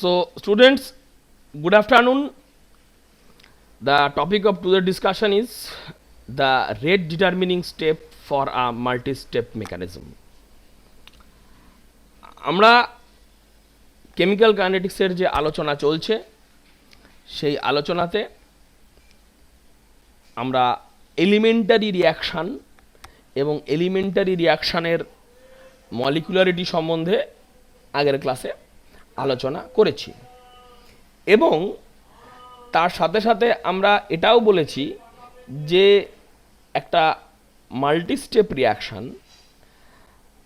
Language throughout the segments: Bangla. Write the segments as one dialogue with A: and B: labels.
A: So, students, good afternoon. The topic of today's discussion is the rate determining step for a multi-step mechanism. আমরা কেমিক্যাল কাইনেটিক্সের যে আলোচনা চলছে সেই আলোচনাতে আমরা এলিমেন্টারি রিয়াকশান এবং এলিমেন্টারি রিয়াকশানের মলিকুলারিটি সম্বন্ধে আগের ক্লাসে আলোচনা করেছি এবং তার সাথে সাথে আমরা এটাও বলেছি যে একটা মাল্টি স্টেপ রিয়াকশান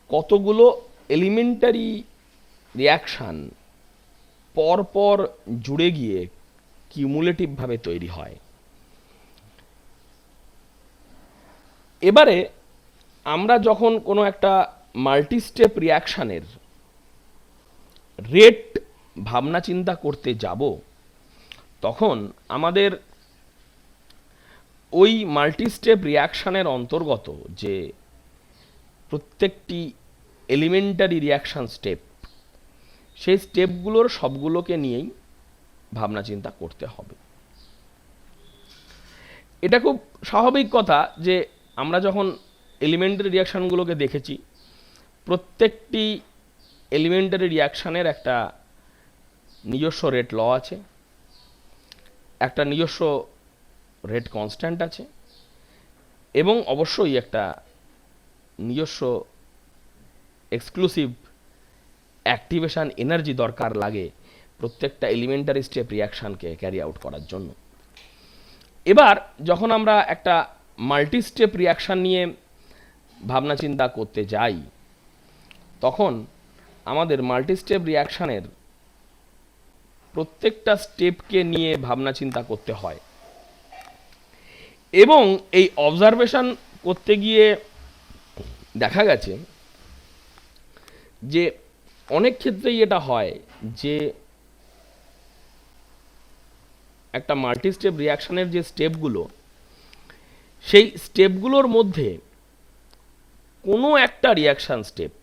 A: কতগুলো এলিমেন্টারি রিয়াকশান পরপর জুড়ে গিয়ে কিউমুলেটিভভাবে তৈরি হয়। এবারে আমরা যখন কোনো একটা মাল্টি স্টেপ রিয়াকশানের রেট ভাবনা চিন্তা করতে যাব তখন আমাদের ওই মাল্টি স্টেপ রিয়াকশানের অন্তর্গত যে প্রত্যেকটি এলিমেন্টারি রিয়াকশান স্টেপ সেই স্টেপগুলোর সবগুলোকে নিয়েই ভাবনা চিন্তা করতে হবে। এটা খুব স্বাভাবিক কথা যে আমরা যখন এলিমেন্টারি রিয়াকশানগুলোকে দেখেছি প্রত্যেকটি এলিমেন্টারি রিয়াকশানের একটা নিজস্ব রেট ল আছে, একটা নিজস্ব রেট কনস্ট্যান্ট আছে এবং অবশ্যই একটা নিজস্ব এক্সক্লুসিভ অ্যাক্টিভেশন এনার্জি দরকার লাগে প্রত্যেকটা এলিমেন্টারি স্টেপ রিয়াকশানকে ক্যারি আউট করার জন্য। এবার যখন আমরা একটা মাল্টি স্টেপ রিয়াকশান নিয়ে ভাবনা চিন্তা করতে যাই তখন আমাদের মাল্টি স্টেপ রিয়াকশানের প্রত্যেকটা স্টেপকে নিয়ে ভাবনা চিন্তা করতে হয় এবং এই অবজারভেশন করতে গিয়ে দেখা গেছে যে অনেক ক্ষেত্রেই এটা হয় যে একটা মাল্টি স্টেপ রিয়াকশানের যে স্টেপগুলো সেই স্টেপগুলোর মধ্যে কোনো একটা রিয়াকশান স্টেপ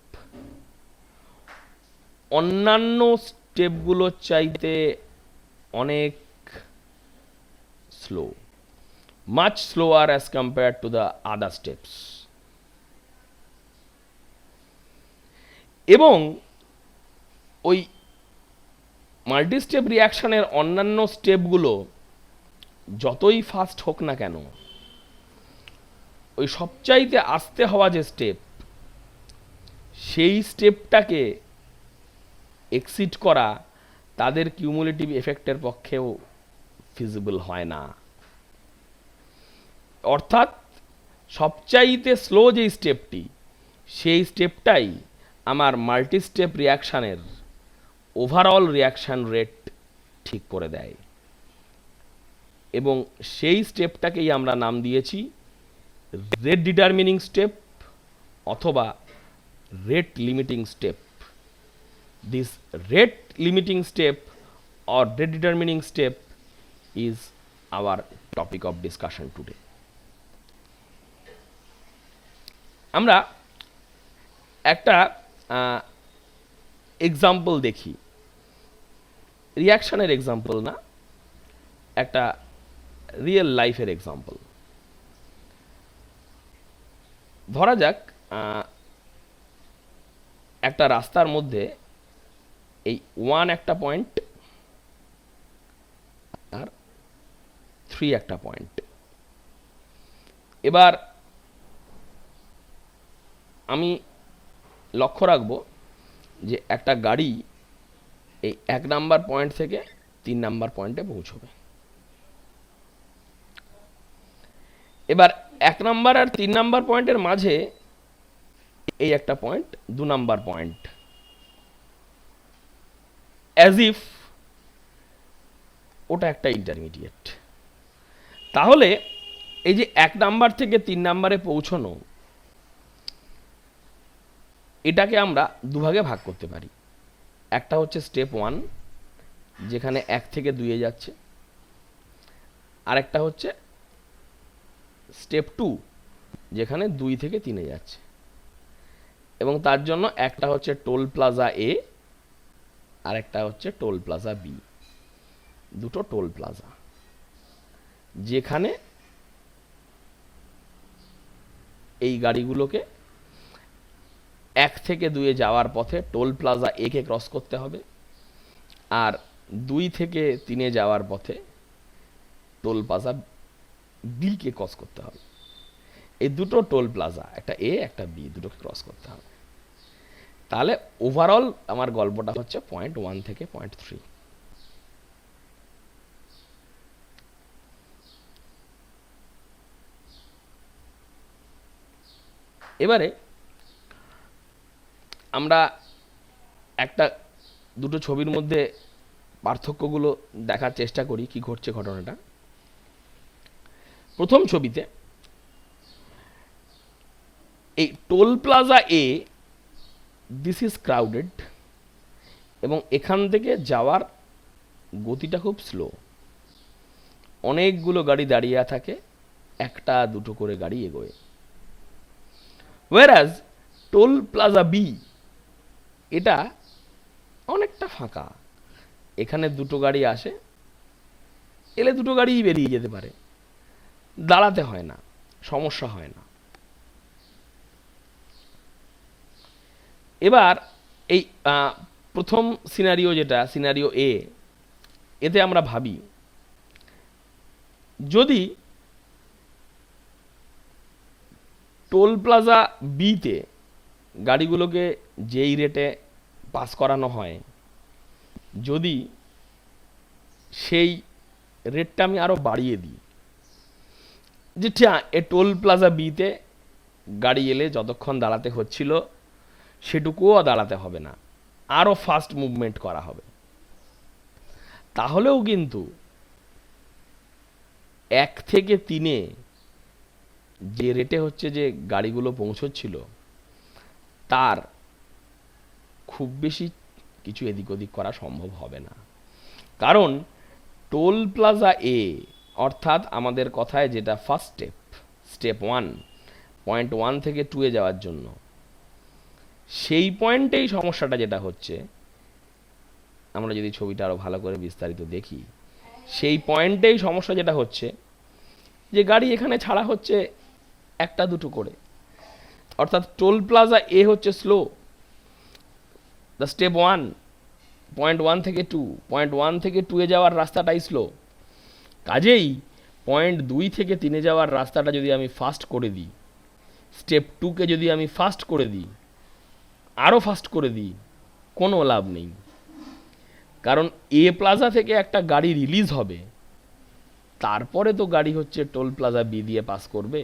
A: অন্যান্য স্টেপগুলোর চাইতে অনেক slow, much slower as compared to the other steps. এবং ওই মাল্টি স্টেপ রিয়াকশানের অন্যান্য স্টেপগুলো যতই ফাস্ট হোক না কেন ওই সবচাইতে আস্তে হওয়া যে স্টেপ সেই স্টেপটাকে এক্সিড করা তাদের কিউমুলেটিভ এফেক্টের পক্ষেও ফিজিবল হয় না। অর্থাৎ সবচাইতে স্লো যে স্টেপটি সেই স্টেপটাই আমার মাল্টি স্টেপ রিয়াকশানের ওভারঅল রিয়াকশান রেট ঠিক করে দেয় এবং সেই স্টেপটাকেই আমরা নাম দিয়েছি রেট ডিটারমিনিং স্টেপ অথবা rate limiting step. This rate limiting step or rate determining step is our topic of discussion today. আমরা একটা এক্সাম্পল দেখি, রিয়াকশানের এক্সাম্পল না, একটা রিয়েল লাইফের এক্সাম্পল। ধরা যাক একটা রাস্তার মধ্যে এই 1 একটা পয়েন্ট আর 3 একটা পয়েন্ট। এবার আমি লক্ষ্য রাখবো যে একটা গাড়ি এই 1 নাম্বার পয়েন্ট থেকে 3 নাম্বার পয়েন্টে পৌঁছবে। এবার 1 নাম্বার আর 3 নাম্বার পয়েন্টের মাঝে এই একটা point 2 number point, as if ওটা একটা ইন্টারমিডিয়েট। তাহলে এই যে 1 নাম্বার থেকে 3 নাম্বারে পৌঁছানো এটাকে আমরা দুভাগে ভাগ করতে পারি। একটা হচ্ছে স্টেপ 1 যেখানে 1 থেকে 2 যাচ্ছে, আর একটা হচ্ছে স্টেপ 2 যেখানে 2 থেকে 3 যাচ্ছে এবং তার জন্য একটা হচ্ছে টোল প্লাজা এ আর একটা হচ্ছে টোল প্লাজা বি। দুটো টোল প্লাজা, যেখানে এই গাড়িগুলোকে 1 থেকে 2 যাওয়ার পথে টোল প্লাজা এ কে ক্রস করতে হবে, আর 2 থেকে 3 যাওয়ার পথে টোল প্লাজা বি কে ক্রস করতে হবে। এই দুটো টোল প্লাজা, একটা এ একটা বি, দুটোকে ক্রস করতে হবে। তাহলে ওভারঅল আমার গল্পটা হচ্ছে 0.1 থেকে 0.3। এবারে আমরা একটা দুটো ছবির মধ্যে পার্থক্যগুলো দেখার চেষ্টা করি কি ঘটছে ঘটনাটা। প্রথম ছবিতে এই toll plaza A, this is crowded, এবং এখান থেকে যাওয়ার গতিটা খুব স্লো। অনেকগুলো গাড়ি দাঁড়িয়ে থাকে, একটা দুটো করে গাড়ি এগোয়। ওয়ারাজ টোল প্লাজা বি, এটা অনেকটা ফাঁকা। এখানে দুটো গাড়ি আসে, এলে দুটো গাড়িই বেরিয়ে যেতে পারে, দাঁড়াতে হয় না, সমস্যা হয় না। এবার এই প্রথম সিনারিও, যেটা সিনারিও এ, এতে আমরা ভাবি যদি টোল প্লাজা বিতে গাড়িগুলোকে যেই রেটে পাস করানো হয়, যদি সেই রেটটা আমি আরও বাড়িয়ে দিই, যে এ টোল প্লাজা বিতে গাড়ি এলে যতক্ষণ দাঁড়াতে হচ্ছিল সেটুকুও দাঁড়াতে হবে না, আরও ফাস্ট মুভমেন্ট করা হবে, তাহলেও কিন্তু 1 থেকে 3 যে রেটে হচ্ছে যে গাড়িগুলো পৌঁছচ্ছিল, তার খুব বেশি কিছু এদিক ওদিক করা সম্ভব হবে না। কারণ টোল প্লাজা এ, অর্থাৎ আমাদের কথায় যেটা ফার্স্ট স্টেপ 1, 0.1 থেকে 2 এ যাওয়ার জন্য, সেই পয়েন্টেই সমস্যাটা যেটা হচ্ছে, আমরা যদি ছবিটা আরও ভালো করে বিস্তারিত দেখি, সেই পয়েন্টেই সমস্যা যেটা হচ্ছে যে গাড়ি এখানে ছাড়া হচ্ছে একটা দুটো করে, অর্থাৎ টোল প্লাজা এ হচ্ছে স্লো, দ্য স্টেপ 1, 0.1 থেকে 2, 0.1 থেকে 2 এ যাওয়ার রাস্তাটাই স্লো। কাজেই 0.2 থেকে 3 এ যাওয়ার রাস্তাটা যদি আমি ফাস্ট করে দিই, স্টেপ 2কে যদি আমি ফাস্ট করে দিই, আরও ফাস্ট করে দিই, কোনো লাভ নেই। কারণ এ প্লাজা থেকে একটা গাড়ি রিলিজ হবে, তারপরে তো গাড়ি হচ্ছে টোল প্লাজা বি দিয়ে পাস করবে।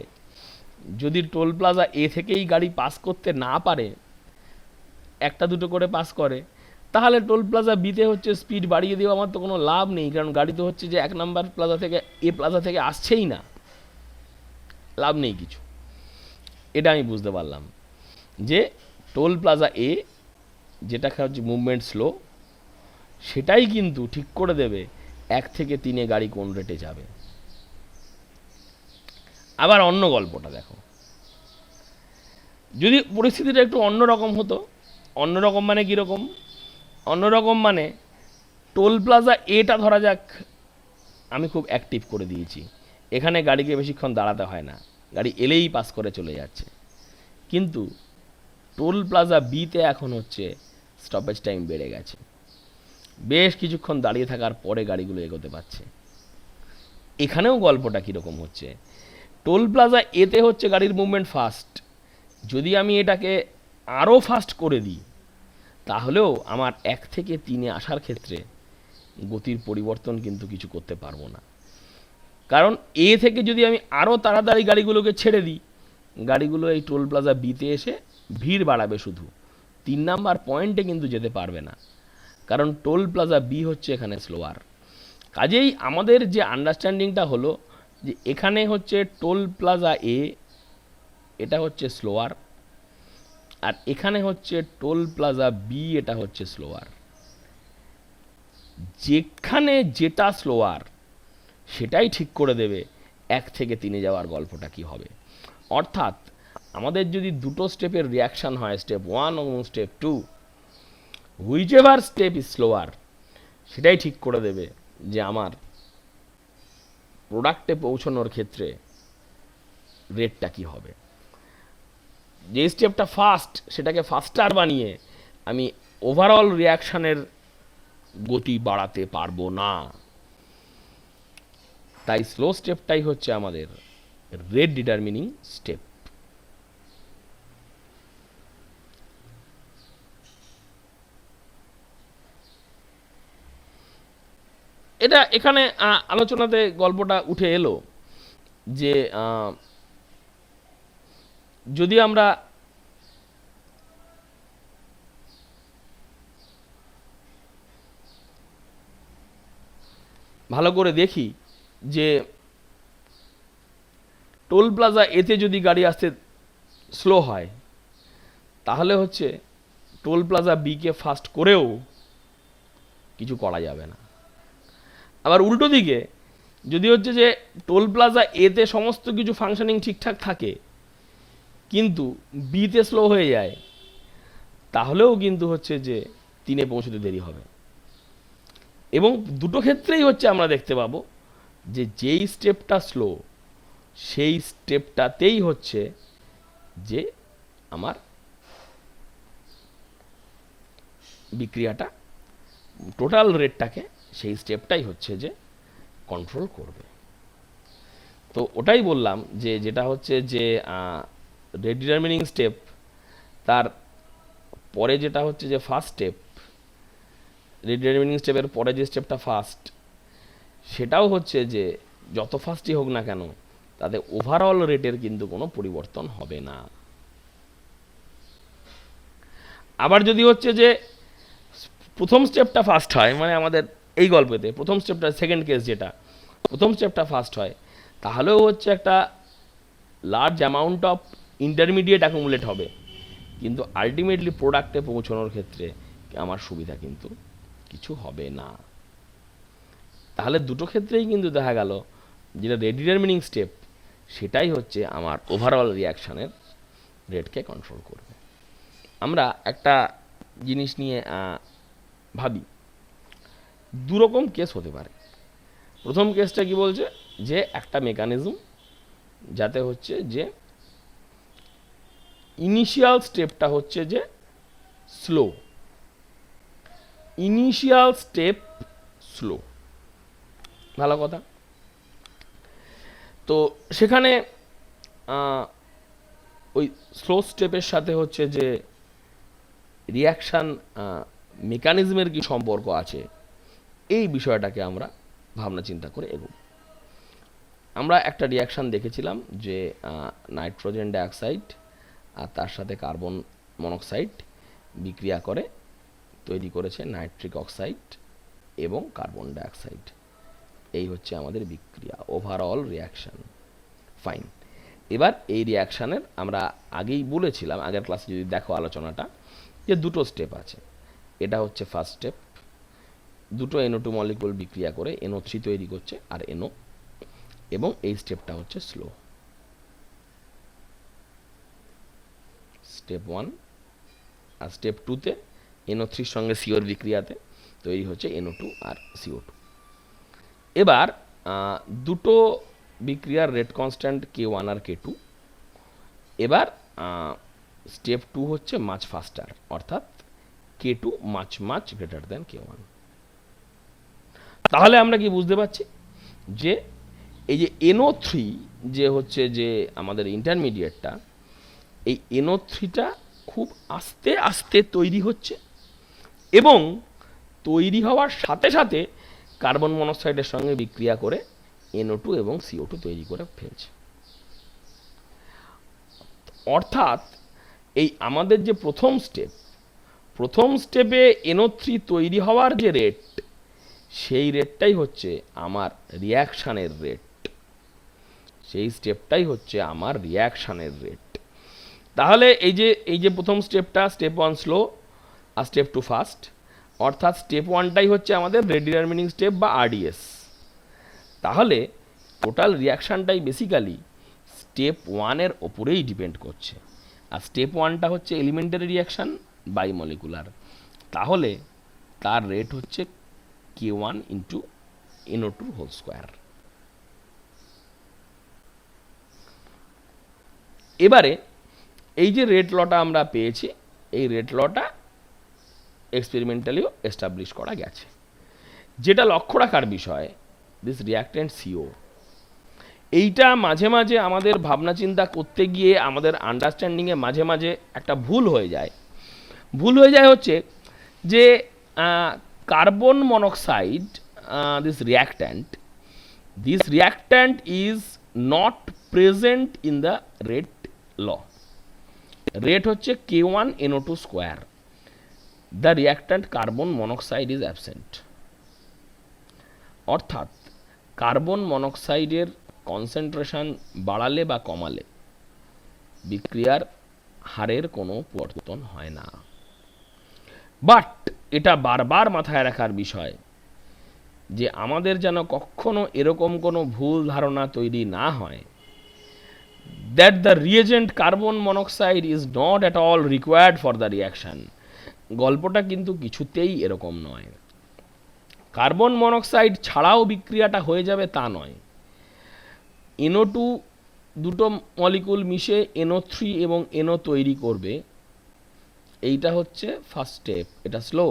A: যদি টোল প্লাজা এ থেকেই গাড়ি পাস করতে না পারে, একটা দুটো করে পাস করে, তাহলে টোল প্লাজা বিতে হচ্ছে স্পিড বাড়িয়ে দেওয়া আমার তো কোনো লাভ নেই। কারণ গাড়ি তো হচ্ছে যে 1 নম্বর প্লাজা থেকে এ প্লাজা থেকে আসছেই না, লাভ নেই কিছু। এটা আমি বুঝতে পারলাম যে টোল প্লাজা এ, যেটা হচ্ছে মুভমেন্ট স্লো, সেটাই কিন্তু ঠিক করে দেবে 1 থেকে 3 গাড়ি কোন রেটে যাবে। আবার অন্য গল্পটা দেখো, যদি পরিস্থিতিটা একটু অন্যরকম হতো। অন্যরকম মানে কীরকম? অন্যরকম মানে টোল প্লাজা এটা ধরা যাক আমি খুব অ্যাক্টিভ করে দিয়েছি, এখানে গাড়িকে বেশিক্ষণ দাঁড়াতে হয় না, গাড়ি এলেই পাস করে চলে যাচ্ছে। কিন্তু টোল প্লাজা বিতে এখন হচ্ছে স্টপেজ টাইম বেড়ে গেছে, বেশ কিছুক্ষণ দাঁড়িয়ে থাকার পরে গাড়িগুলো এগোতে পারছে। এখানেও গল্পটা কীরকম হচ্ছে, টোল প্লাজা এতে হচ্ছে গাড়ির মুভমেন্ট ফাস্ট, যদি আমি এটাকে আরও ফাস্ট করে দিই, তাহলেও আমার 1 থেকে 3 আসার ক্ষেত্রে গতির পরিবর্তন কিন্তু কিছু করতে পারবো না। কারণ এ থেকে যদি আমি আরও তাড়াতাড়ি গাড়িগুলোকে ছেড়ে দিই, গাড়িগুলো এই টোল প্লাজা বিতে এসে ভিড় বাড়াবে, শুধু 3 নাম্বার পয়েন্টে কিন্তু যেতে পারবে না, কারণ টোল প্লাজা বি হচ্ছে এখানে স্লোয়ার। কাজেই আমাদের যে আন্ডারস্ট্যান্ডিংটা হলো যে এখানে হচ্ছে টোল প্লাজা এ, এটা হচ্ছে স্লোয়ার, আর এখানে হচ্ছে টোল প্লাজা বি, এটা হচ্ছে স্লোয়ার। যেখানে যেটা স্লোয়ার সেটাই ঠিক করে দেবে 1 থেকে 3 যাওয়ার গল্পটা কি হবে। অর্থাৎ আমাদের যদি দুটো স্টেপের রিয়াকশান হয়, স্টেপ 1 এবং step 2, which ever step is slower সেটাই ঠিক করে দেবে যে আমার প্রোডাক্টে পৌঁছানোর ক্ষেত্রে রেটটা কি হবে। যে স্টেপটা ফাস্ট সেটাকে ফাস্টার বানিয়ে আমি ওভারঅল রিয়াকশানের গতি বাড়াতে পারবো না। তাই স্লো স্টেপটাই হচ্ছে আমাদের রেট ডিটারমিনিং স্টেপ। এটা এখানে আলোচনাতে গল্পটা উঠে এলো যে যদি আমরা ভালো করে দেখি যে টোল প্লাজা এতে যদি গাড়ি আসতে স্লো হয় তাহলে হচ্ছে টোল প্লাজা বিকে ফাস্ট করেও কিছু করা যাবে না। আবার উল্টো দিকে যদি হচ্ছে যে টোল প্লাজা এতে সমস্ত কিছু ফাংশনিং ঠিকঠাক থাকে কিন্তু বিতে স্লো হয়ে যায় তাহলেও কিন্তু হচ্ছে যে 3-এ পৌঁছতে দেরি হবে। এবং দুটো ক্ষেত্রেই হচ্ছে আমরা দেখতে পাবো যে যেই স্টেপটা স্লো সেই স্টেপটাতেই হচ্ছে যে আমার বিক্রিয়াটা টোটাল রেটটাকে সেই স্টেপটাই হচ্ছে যে কন্ট্রোল করবে। তো ওটাই বললাম যে যেটা হচ্ছে যে রেট ডিটারমিনিং স্টেপ তার পরে যেটা হচ্ছে যে ফার্স্ট স্টেপ, রেট ডিটারমিনিং স্টেপের পরে যে স্টেপটা ফার্স্ট সেটাও হচ্ছে যে যত ফাস্টই হোক না কেন তাতে ওভারঅল রেটের কিন্তু কোনো পরিবর্তন হবে না। আবার যদি হচ্ছে যে প্রথম স্টেপটা ফাস্ট হয়, মানে আমাদের এই গল্পেতে প্রথম স্টেপটা, সেকেন্ড কেস যেটা প্রথম স্টেপটা ফাস্ট হয় তাহলেও হচ্ছে একটা large amount of intermediate accumulate হবে কিন্তু আলটিমেটলি প্রোডাক্টে পৌঁছানোর ক্ষেত্রে আমার সুবিধা কিন্তু কিছু হবে না। তাহলে দুটো ক্ষেত্রেই কিন্তু দেখা গেল যেটা রেট ডিটারমিনিং স্টেপ সেটাই হচ্ছে আমার ওভারঅল রিয়াকশানের রেটকে কন্ট্রোল করবে। আমরা একটা জিনিস নিয়ে ভাবি, দুরকম কেস হতে পারে। প্রথম কেসটা কি বলছে যে একটা মেকানিজম যাতে হচ্ছে যে ইনিশিয়াল স্টেপটা হচ্ছে যে স্লো, ইনিশিয়াল স্টেপ স্লো, ভালো কথা। তো সেখানে ওই স্লো স্টেপের সাথে হচ্ছে যে রিয়াকশান মেকানিজমের কি সম্পর্ক আছে এই বিষয়টাকে আমরা ভাবনা চিন্তা করে এগোব। আমরা একটা রিয়াকশান দেখেছিলাম যে নাইট্রোজেন ডাইঅক্সাইড আর তার সাথে কার্বন মনোক্সাইড বিক্রিয়া করে তৈরি করেছে নাইট্রিক অক্সাইড এবং কার্বন ডাইঅক্সাইড। এই হচ্ছে আমাদের বিক্রিয়া, ওভারঅল রিয়াকশান। ফাইন। এবার এই রিয়াকশানের আমরা আগেই বলেছিলাম, আগের ক্লাসে যদি দেখো আলোচনাটা, যে দুটো স্টেপ আছে। এটা হচ্ছে ফার্স্ট স্টেপ, দুটো NO2 মলিকুল বিক্রিয়া করে NO3 তৈরি করছে আর NO, এবং এই স্টেপটা হচ্ছে স্লো। স্টেপ 1 আর স্টেপ 2তে NO3 সঙ্গে CO বিক্রিয়াতে তৈরি হচ্ছে NO2 আর CO2। এবার দুটো বিক্রিয়ার রেট কনস্ট্যান্ট K1 আর K2। এবার স্টেপ 2 হচ্ছে মাচ ফাস্টার, অর্থাৎ K2 much greater than K1। তাহলে আমরা কি বুঝতে পারছি যে এই যে NO3 যে হচ্ছে যে আমাদের ইন্টারমিডিয়েটটা, এই NO3টা খুব আস্তে আস্তে তৈরি হচ্ছে এবং তৈরি হওয়ার সাথে সাথে কার্বন মনোক্সাইডের সঙ্গে বিক্রিয়া করে NO2 এবং CO2 তৈরি করে ফেলছে। অর্থাৎ এই আমাদের যে প্রথম স্টেপে NO3 তৈরি হওয়ার যে রেট, সেই রেটটাই হচ্ছে আমার রিয়াকশানের রেট, সেই স্টেপটাই হচ্ছে আমার রিয়াকশানের রেট। তাহলে এই যে প্রথম স্টেপটা, স্টেপ 1 স্লো আর স্টেপ 2 ফাস্ট, অর্থাৎ স্টেপ 1টাই হচ্ছে আমাদের রেট ডিটারমিনিং স্টেপ বা RDS। তাহলে টোটাল রিয়াকশানটাই বেসিক্যালি স্টেপ 1-এর ওপরেই ডিপেন্ড করছে। আর স্টেপ 1টা হচ্ছে এলিমেন্টারি রিয়াকশান, বাইমলিকুলার। তাহলে তার রেট হচ্ছে K1 into NO2 whole square. এবারে এই যে রেট লটা আমরা পেয়েছি, এই রেট লটা এক্সপেরিমেন্টালিও এস্টাবলিশ করা গেছে। যেটা লক্ষ্য রাখার বিষয়, দিস রিয়াক্ট্যান্ট CO, এইটা মাঝে মাঝে আমাদের ভাবনা চিন্তা করতে গিয়ে আমাদের আন্ডারস্ট্যান্ডিংয়ে মাঝে মাঝে একটা ভুল হয়ে যায়। ভুল হয়ে যায় হচ্ছে যে carbon monoxide, this reactant is not present in the rate law. Rate হচ্ছে K1 NO2 square. The reactant carbon monoxide is absent. অর্থাৎ কার্বন মনোক্সাইডের কনসেন্ট্রেশন বাড়ালে বা কমালে বিক্রিয়ার হারের কোনো পরিবর্তন হয় না। বাট এটা বারবার মাথায় রাখার বিষয় যে আমাদের যেন কখনো এরকম কোনো ভুল ধারণা তৈরি না হয় that the reagent carbon monoxide is not at all required for the reaction. গল্পটা কিন্তু কিছুতেই এরকম নয়। কার্বন মনোক্সাইড ছাড়াও বিক্রিয়াটা হয়ে যাবে তা নয়। NO2 দুটো মলিকুল মিশে NO3 এবং NO তৈরি করবে, এইটা হচ্ছে ফার্স্ট স্টেপ। এটা স্লো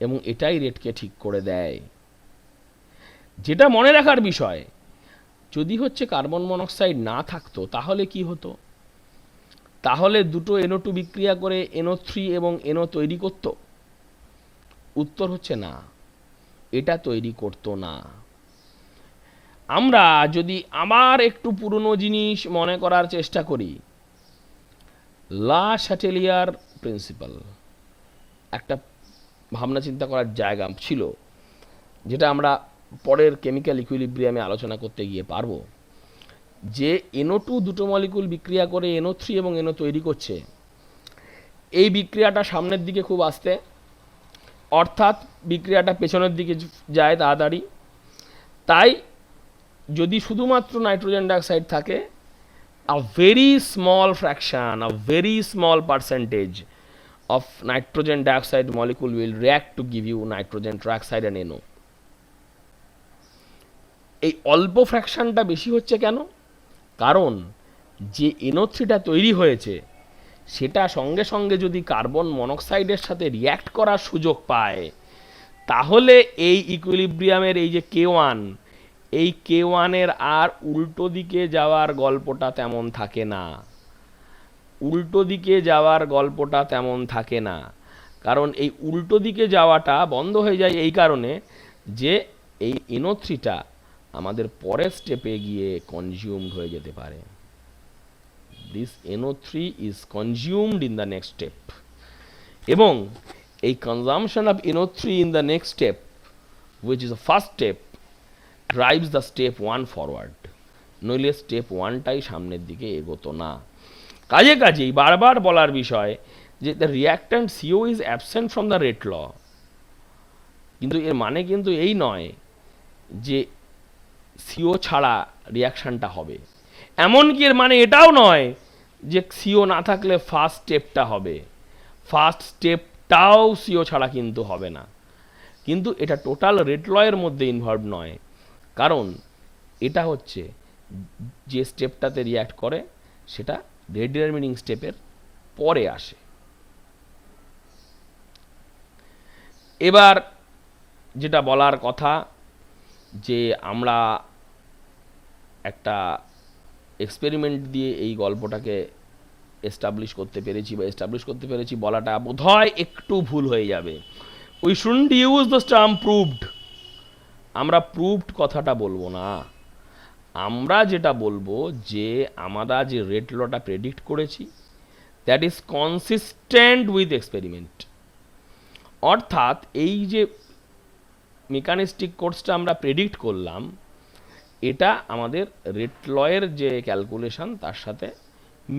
A: এবং এটাই রেটকে ঠিক করে দেয়। যেটা মনে রাখার বিষয়, যদি হচ্ছে কার্বন মনোক্সাইড না থাকতো তাহলে কি হতো? তাহলে দুটো NO2 বিক্রিয়া করে NO3 এবং NO তৈরি করত? উত্তর হচ্ছে না, এটা তৈরি করতো না। আমরা যদি আবার একটু পুরনো জিনিস মনে করার চেষ্টা করি, লা শ্যাটেলিয়ার প্রিন্সিপাল একটা ভাবনা চিন্তা করার জায়গা ছিল, যেটা আমরা পরের কেমিক্যাল ইকুইলিব্রিয়ামে আলোচনা করতে গিয়ে পারবো। যে NO2 দুটো মলিকুল বিক্রিয়া করে NO3 এবং NO তৈরি করছে, এই বিক্রিয়াটা সামনের দিকে খুব আস্তে, অর্থাৎ বিক্রিয়াটা পেছনের দিকে যায় তাড়াতাড়ি। তাই যদি শুধুমাত্র নাইট্রোজেন ডাইঅক্সাইড থাকে, a very small fraction, a very small percentage of nitrogen dioxide molecule will react to give you nitrogen trioxide and NO. এই অল্প ফ্র্যাকশনটা বেশি হচ্ছে কেন? কারণ যে NO3টা তৈরি হয়েছে সেটা সঙ্গে সঙ্গে যদি কার্বন মনোক্সাইডের সাথে রিয়্যাক্ট করার সুযোগ পায়, তাহলে এই ইকুইলিব্রিয়ামের এই যে K1, এই K1-এর আর উল্টো দিকে যাওয়ার গল্পটা তেমন থাকে না। উল্টো দিকে যাওয়ার গল্পটা তেমন থাকে না, কারণ এই উল্টো দিকে যাওয়াটা বন্ধ হয়ে যায় এই কারণে যে এই NO3টা আমাদের পরের স্টেপে গিয়ে কনজিউমড হয়ে যেতে পারে। This NO3 is consumed in the next step, এবং এই consumption of NO3 in the next step, which is the first step, drives the step 1 forward. নইলে স্টেপ 1টাই সামনের দিকে এগোতো না। কাজেই বারবার বলার বিষয় যে the reactant CO is absent from the rate law, কিন্তু এর মানে কিন্তু এই নয় যে CO ছাড়া রিয়াকশানটা হবে। এমনকি এর মানে এটাও নয় যে CO না থাকলে ফার্স্ট স্টেপটা হবে। ফার্স্ট স্টেপটাও CO ছাড়া কিন্তু হবে না। কিন্তু এটা টোটাল রেট লয়ের মধ্যে ইনভলভ নয়, কারণ এটা হচ্ছে যে স্টেপটাতে রিয়্যাক্ট করে সেটা ডিটারমিনিং স্টেপের পরে আসে। এবার যেটা বলার কথা, যে আমরা একটা এক্সপেরিমেন্ট দিয়ে এই গল্পটাকে এস্টাবলিশ করতে পেরেছি বলাটা বোধহয় একটু ভুল হয়ে যাবে। We shouldn't use the term proved. আমরা প্রুভড কথাটা বলবো না। আমরা যেটা বলবো যে আমরা যে রেট লটা প্রেডিক্ট করেছি, that is consistent with experiment. অর্থাৎ এই যে মেকানিস্টিক কোর্সটা আমরা প্রেডিক্ট করলাম, এটা আমাদের রেট লয়ের যে ক্যালকুলেশন তার সাথে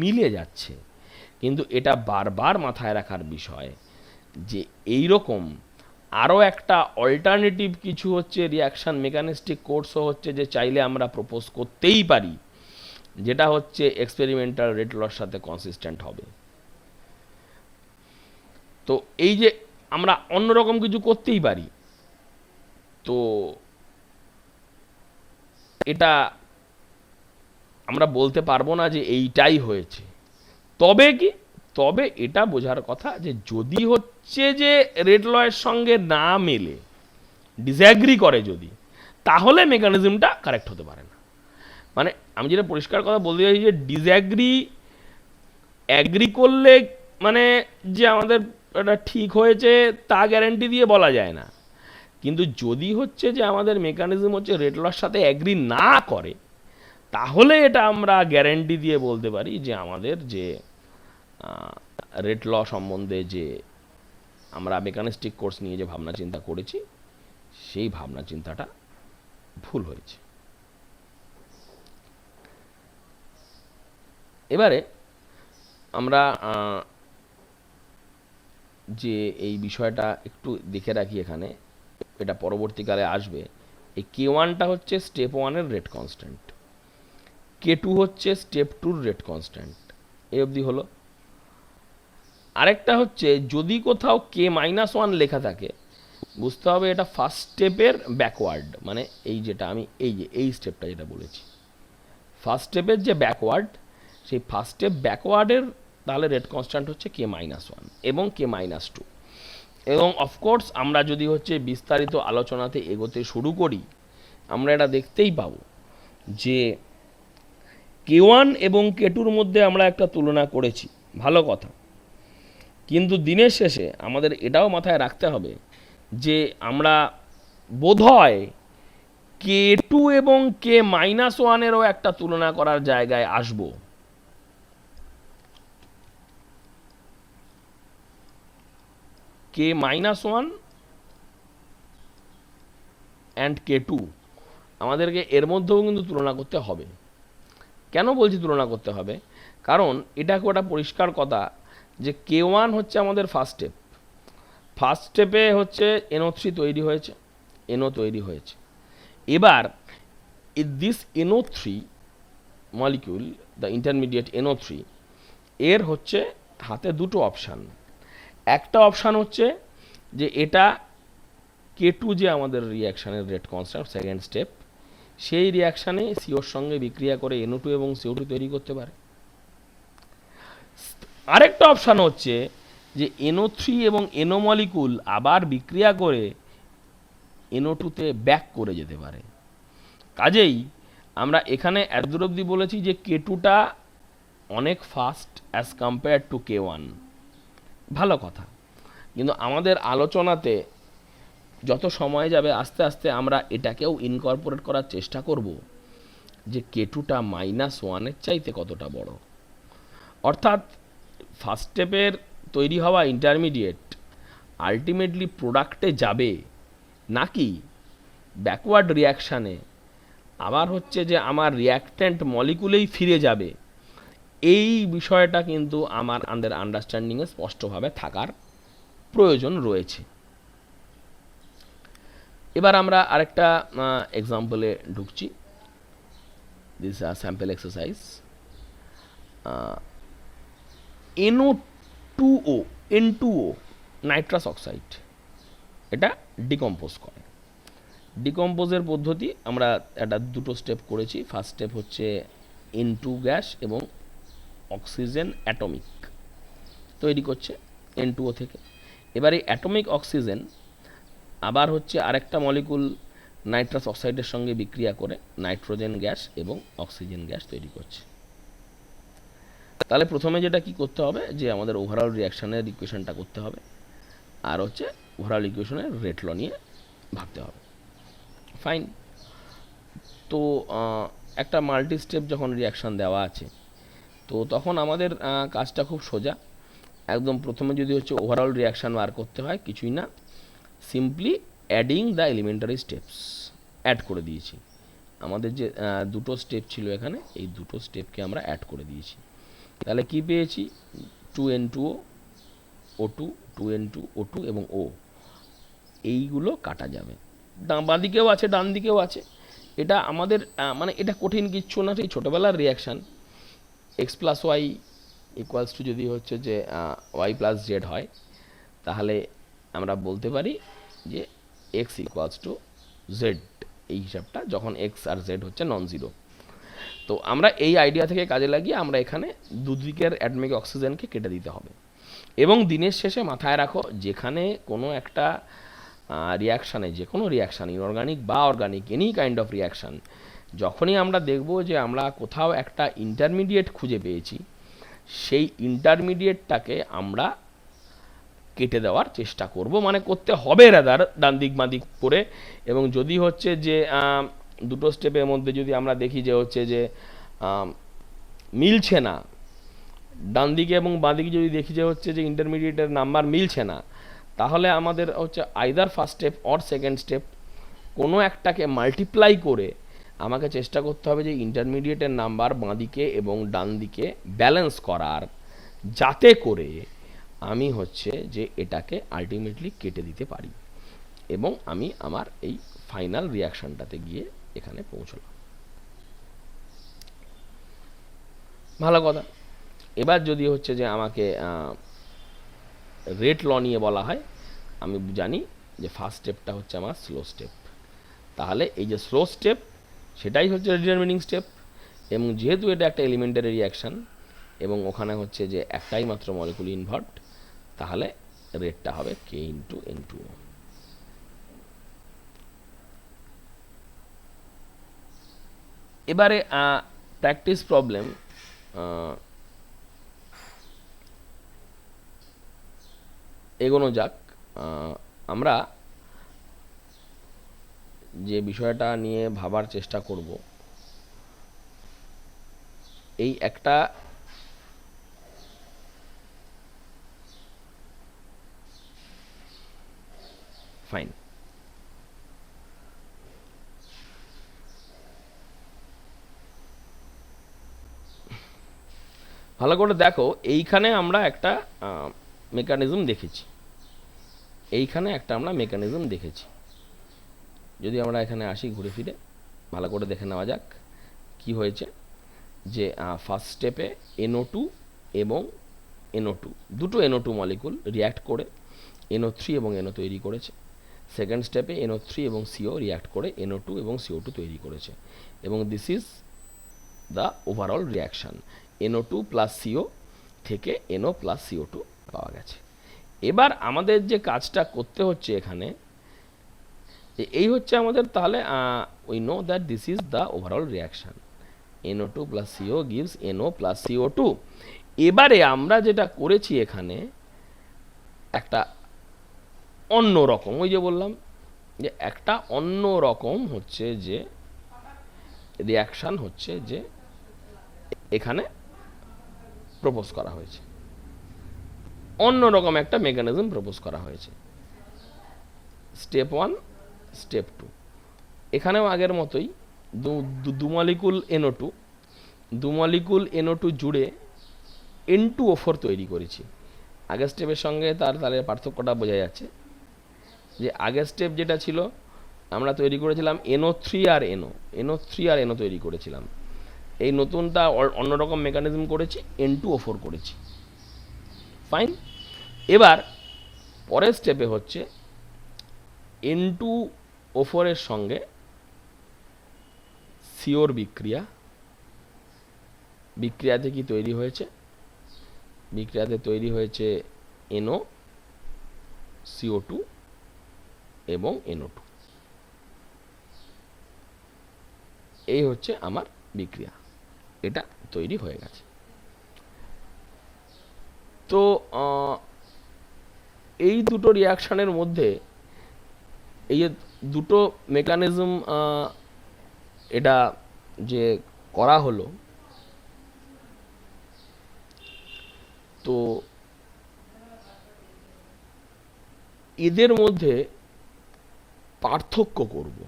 A: মিলে যাচ্ছে। কিন্তু এটা বারবার মাথায় রাখার বিষয় যে এই রকম আরও একটা অল্টারনেটিভ কিছু হচ্ছে রিয়াকশান মেকানিস্টিক কোর্সও হচ্ছে, যে চাইলে আমরা প্রপোজ করতেই পারি, যেটা হচ্ছে এক্সপেরিমেন্টাল রেট লর সাথে কনসিস্টেন্ট হবে। তো এই যে আমরা অন্যরকম কিছু করতেই পারি। তো এটা আমরা বলতে পারবো না যে এইটাই হয়েছে। তবে কি, তবে এটা বোঝার কথা যে যদি হচ্ছে যে রেড লয়ের সঙ্গে না মেলে, ডিসঅ্যাগ্রি করে যদি, তাহলে মেকানিজমটা কারেক্ট হতে পারে না। মানে আমি যেটা পরিষ্কার কথা বলতে চাইছি যে ডিসঅ্যাগ্রি অ্যাগ্রি করলে মানে যে আমাদের এটা ঠিক হয়েছে তা গ্যারান্টি দিয়ে বলা যায় না। কিন্তু যদি হচ্ছে যে আমাদের মেকানিজম হচ্ছে রেড লর সাথে অ্যাগ্রি না করে, তাহলে এটা আমরা গ্যারান্টি দিয়ে বলতে পারি যে আমাদের যে রেড ল সম্বন্ধে যে আমরা মেকানিস্টিক কোর্স নিয়ে যে ভাবনা চিন্তা করেছি, সেই ভাবনা চিন্তাটা ভুল হয়েছে। এবারে আমরা যে এই বিষয়টা একটু দেখে রাখি এখানে, এটা পরবর্তীকালে আসবে। এই K1টা হচ্ছে স্টেপ 1-এর রেট কনস্ট্যান্ট, K2 হচ্ছে স্টেপ 2-র রেট কনস্ট্যান্ট। এই অবধি হলো। আরেকটা হচ্ছে যদি কোথাও K-1 লেখা থাকে, বুঝতে হবে এটা ফার্স্ট স্টেপের ব্যাকওয়ার্ড, মানে এই যেটা আমি এই স্টেপটা যেটা বলেছি, ফার্স্ট স্টেপের যে ব্যাকওয়ার্ড, সেই ফার্স্ট স্টেপ ব্যাকওয়ার্ডের তাহলে রেট কনস্ট্যান্ট হচ্ছে K-1 এবং K-2। এবং অফকোর্স আমরা যদি হচ্ছে বিস্তারিত আলোচনাতে এগোতে শুরু করি, আমরা এটা দেখতেই পাবো যে K1 এবং K2-র মধ্যে আমরা একটা তুলনা করেছি, ভালো কথা। কিন্তু দিনের শেষে আমাদের এটাও মাথায় রাখতে হবে যে আমরা বোধহয় K2 এবং K-1-এরও একটা তুলনা করার জায়গায় আসব। K-1 অ্যান্ড K2 আমাদেরকে এর মধ্যেও কিন্তু তুলনা করতে হবে। কেন বলছি তুলনা করতে হবে? কারণ এটা খুব একটা পরিষ্কার কথা যে K1 হচ্ছে আমাদের ফার্স্ট স্টেপ, ফার্স্ট স্টেপে হচ্ছে NO3 তৈরি হয়েছে, NO তৈরি হয়েছে। এবার this NO3 molecule, the intermediate NO3, এর হচ্ছে হাতে দুটো অপশান। একটা অপশান হচ্ছে যে এটা K2 যে আমাদের রিয়াকশানের রেট কনস্ট্যান্ট সেকেন্ড স্টেপ, সেই রিয়াকশানে সিওর সঙ্গে বিক্রিয়া করে NO2 এবং CO2 তৈরি করতে পারে। আরেকটা অপশান হচ্ছে যে NO3 এবং NO মলিকুল আবার বিক্রিয়া করে NO2-তে ব্যাক করে যেতে পারে। কাজেই আমরা এখানে এতদূর অবধি বলেছি যে K2টা অনেক fast as compare to K1, ভালো কথা। কিন্তু আমাদের আলোচনাতে যত সময় যাবে আস্তে আস্তে আমরা এটাকেও ইনকর্পোরেট করার চেষ্টা করব যে K2টা -1-এর চাইতে কতটা বড়। অর্থাৎ ফার্স্ট স্টেপের তৈরি হওয়া ইন্টারমিডিয়েট আলটিমেটলি প্রোডাক্টে যাবে নাকি ব্যাকওয়ার্ড রিয়াকশানে আবার হচ্ছে যে আমার রিয়াক্ট্যান্ট মলিকুলেই ফিরে যাবে, এই বিষয়টা কিন্তু আমাদের আন্ডারস্ট্যান্ডিংয়ে স্পষ্টভাবে থাকার প্রয়োজন রয়েছে। এবার আমরা আরেকটা এক্সাম্পলে ঢুকছি। This are sample exercise. NO2O N2O nitrous oxide, এটা ডিকম্পোজ করে। ডিকম্পোজের পদ্ধতি আমরা একটা দুটো স্টেপ করেছি। ফার্স্ট স্টেপ হচ্ছে N2 গ্যাস এবং অক্সিজেন অ্যাটমিক তৈরি করছে N2O থেকে। এবার এই অ্যাটমিক অক্সিজেন আবার হচ্ছে আরেকটা মলিকুল নাইট্রাস অক্সাইডের সঙ্গে বিক্রিয়া করে নাইট্রোজেন গ্যাস এবং অক্সিজেন গ্যাস তৈরি করছে। তাহলে প্রথমে যেটা কি করতে হবে যে আমাদের ওভারঅল রিয়াকশানের ইকুয়েশনটা করতে হবে, আর হচ্ছে ওভারঅল ইকুয়েশনের রেট ল নিয়ে ভাবতে হবে। ফাইন। তো একটা মাল্টি স্টেপ যখন রিয়াকশান দেওয়া আছে, তো তখন আমাদের কাজটা খুব সোজা। একদম প্রথমে যদি হচ্ছে ওভারঅল রিয়াকশান বার করতে হয়, কিছুই না, simply adding the elementary steps add করে দিয়েছি। আমাদের যে দুটো স্টেপ ছিল এখানে, এই দুটো স্টেপকে আমরা অ্যাড করে দিয়েছি। তাহলে কি পেয়েছি? 2N2O O2, 2N2 O2 এবং O, এইগুলো কাটা যাবে। বাঁ দিকেও আছে, ডান দিকেও আছে। এটা আমাদের মানে এটা কঠিন কিচ্ছু না, সেই ছোটোবেলার রিয়াকশান। x + y = যদি হচ্ছে যে y + z হয়, তাহলে আমরা বলতে পারি যে এক্স ইকুয়ালস টু জেড, এই হিসাবটা যখন এক্স আর জেড হচ্ছে নন জিরো। তো আমরা এই আইডিয়া থেকে কাজে লাগিয়ে আমরা এখানে দুদিকের অ্যাটমিক অক্সিজেনকে কেটে দিতে হবে। এবং দিনের শেষে মাথায় রাখো, যেখানে কোনো একটা রিয়াকশানে, যে কোনো রিয়াকশান, ইনঅর্গানিক বা organic, any kind of reaction, যখনই আমরা দেখব যে আমরা কোথাও একটা ইন্টারমিডিয়েট খুঁজে পেয়েছি, সেই ইন্টারমিডিয়েটটাকে আমরা কেটে দেওয়ার চেষ্টা করব, মানে করতে হবে রাদার, ডান দিক বাঁ দিক করে। এবং যদি হচ্ছে যে দুটো স্টেপের মধ্যে যদি আমরা দেখি যে হচ্ছে যে মিলছে না, ডান দিকে এবং বাঁ দিকে যদি দেখি যে হচ্ছে যে ইন্টারমিডিয়েটের নাম্বার মিলছে না, তাহলে আমাদের হচ্ছে either first step or second step কোনো একটাকে মাল্টিপ্লাই করে আমাকে চেষ্টা করতে হবে যে ইন্টারমিডিয়েটের নাম্বার বাঁ দিকে এবং ডান দিকে ব্যালেন্স করার, যাতে করে আমি হচ্ছে যে এটাকে আলটিমেটলি কেটে দিতে পারি এবং আমি আমার এই ফাইনাল রিয়াকশনটাতে গিয়ে এখানে পৌঁছলাম। ভালো কথা। এবার যদি হচ্ছে যে আমাকে রেট ল নিয়ে বলা হয়, আমি জানি যে ফার্স্ট স্টেপটা হচ্ছে আমার স্লো স্টেপ। তাহলে এই যে স্লো স্টেপ, সেটাই হচ্ছে ডিটারমিনিং স্টেপ। এবং যেহেতু এটা একটা এলিমেন্টারি রিয়াকশান এবং ওখানে হচ্ছে যে একটাই মাত্র মলিকুল ইনভলভড, তাহলে রেটটা হবে কে ইন্টু এন টু ও। এবারে প্র্যাকটিস প্রবলেম এগোনো যাক। আমরা যে বিষয়টা নিয়ে ভাবার চেষ্টা করব, এই একটা ফাইন, ভালো করে দেখো, এইখানে আমরা একটা মেকানিজম দেখেছি, এইখানে একটা আমরা মেকানিজম দেখেছি। যদি আমরা এখানে আসি ঘুরে ফিরে, ভালো করে দেখে নেওয়া যাক কি হয়েছে। যে ফার্স্ট স্টেপে NO2 এবং NO2, দুটো NO2 মলিকুল রিয়্যাক্ট করে NO3 এবং NO তৈরি করেছে। সেকেন্ড স্টেপে NO3 এবং CO রিয়্যাক্ট করে NO2 এবং CO2 তৈরি করেছে। এবং this is the overall reaction. NO2 plus CO থেকে NO প্লাস CO2 পাওয়া গেছে। এবার আমাদের যে কাজটা করতে হচ্ছে এখানে, এই হচ্ছে আমাদের, তাহলে we know that this is the overall reaction. NO2 plus CO gives NO plus CO2। এবারে আমরা যেটা করেছি এখানে একটা অন্য রকম, ওই যে বললাম যে একটা অন্য রকম হচ্ছে যে রিয়াকশান হচ্ছে যে এখানে প্রপোজ করা হয়েছে, অন্য রকম একটা মেকানিজম প্রপোজ করা হয়েছে। স্টেপ 1, স্টেপ 2, এখানেও আগের মতোই দু মলিকুল NO2 জুড়ে N2O4 তৈরি করেছি। আগের স্টেপের সঙ্গে তাহলে পার্থক্যটা বোঝা যাচ্ছে যে আগের স্টেপ যেটা ছিল, আমরা তৈরি করেছিলাম NO3 আর NO তৈরি করেছিলাম। এই নতুনটা অন্যরকম মেকানিজম করেছি, N2O4 করেছি। ফাইন। এবার পরের স্টেপে হচ্ছে N2O4 এর সঙ্গে সিওর বিক্রিয়াতে কি তৈরি হয়েছে? বিক্রিয়াতে তৈরি হয়েছে NO, CO2 এবং NO2। এই হচ্ছে আমার বিক্রিয়া, এটা তৈরি হয়ে গেছে। তো এই দুটো রিয়াকশানের মধ্যে এই যে দুটো মেকানিজম এটা যে করা হলো, তো এদের মধ্যে পার্থক্য করব,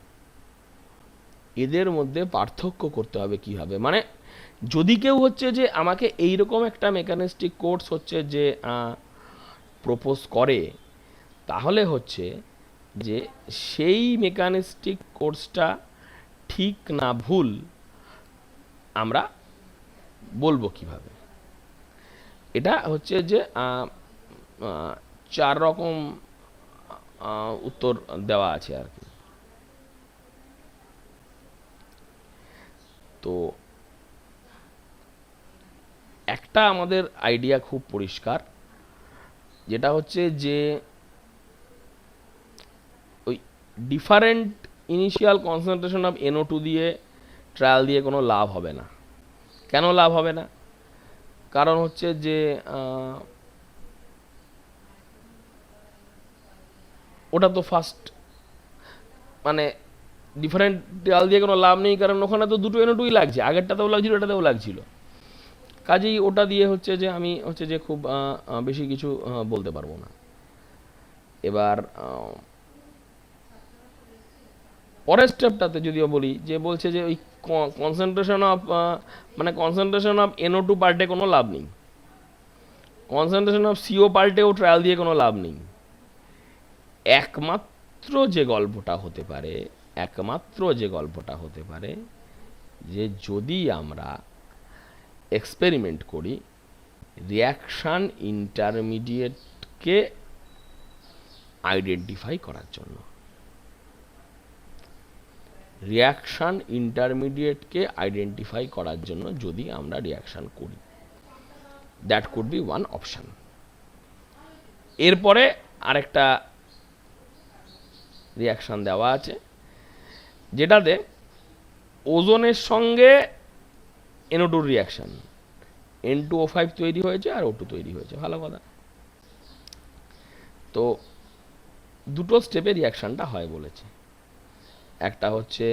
A: এদের মধ্যে পার্থক্য করতে হবে কিভাবে। মানে যদি কেউ হচ্ছে যে আমাকে এইরকম একটা মেকানিস্টিক কোর্স হচ্ছে যে প্রপোজ করে, তাহলে হচ্ছে যে সেই মেকানিস্টিক কোর্সটা ঠিক না ভুল আমরা বলবো কিভাবে। এটা হচ্ছে যে 4 রকম উত্তর দেওয়া আছে আর কি। তো একটা আমাদের আইডিয়া খুব পরিষ্কার, যেটা হচ্ছে যে ওই different initial concentration of NO2 দিয়ে ট্রায়াল দিয়ে কোনো লাভ হবে না। কেন লাভ হবে না? কারণ হচ্ছে যে ওটা তো ফার্স্ট, মানে ডিফারেন্ট ট্রায়াল দিয়ে কোনো লাভ নেই, কারণ ওখানে তো দুটো NO2ই লাগছে, আগেরটাতেও লাগছিল, এটাতেও লাগছিল। কাজেই ওটা দিয়ে হচ্ছে যে আমি হচ্ছে যে খুব বেশি কিছু বলতে পারবো না। এবার পরের স্টেপটাতে যদিও বলি, যে বলছে যে ওই কনসেন্ট্রেশন অফ NO2 পার্টে কোনো লাভ নেই, কনসেন্ট্রেশন অফ CO পার্টেও ট্রায়াল দিয়ে কোনো লাভ নেই। একমাত্র যে গল্পটা হতে পারে যে যদি আমরা এক্সপেরিমেন্ট করি রিয়াকশান ইন্টারমিডিয়েটকে আইডেন্টিফাই করার জন্য, যদি আমরা রিয়াকশান করি, that could be one option. এরপরে আরেকটা রিয়াকশান দেওয়া আছে যেটাতে ওজনের সঙ্গে NO2 রিয়াকশান, N2O5 তৈরি হয়েছে আর O2 তৈরি হয়েছে, ভালো কথা। তো দুটো স্টেপে রিয়াকশানটা হয় বলেছে। একটা হচ্ছে